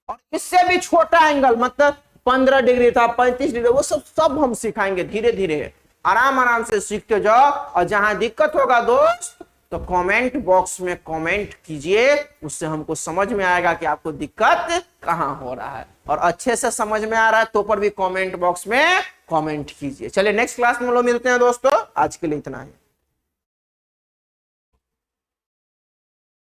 और इससे भी छोटा एंगल, मतलब 15 डिग्री था, 35 डिग्री, वो सब हम सिखाएंगे धीरे धीरे, आराम से सीखते जाओ। और जहां दिक्कत होगा दोस्त तो कमेंट बॉक्स में कमेंट कीजिए, उससे हमको समझ में आएगा कि आपको दिक्कत कहां हो रहा है। और अच्छे से समझ में आ रहा है तो पर भी कमेंट बॉक्स में कमेंट कीजिए। चलिए नेक्स्ट क्लास में लोग मिलते हैं दोस्तों, आज के लिए इतना ही।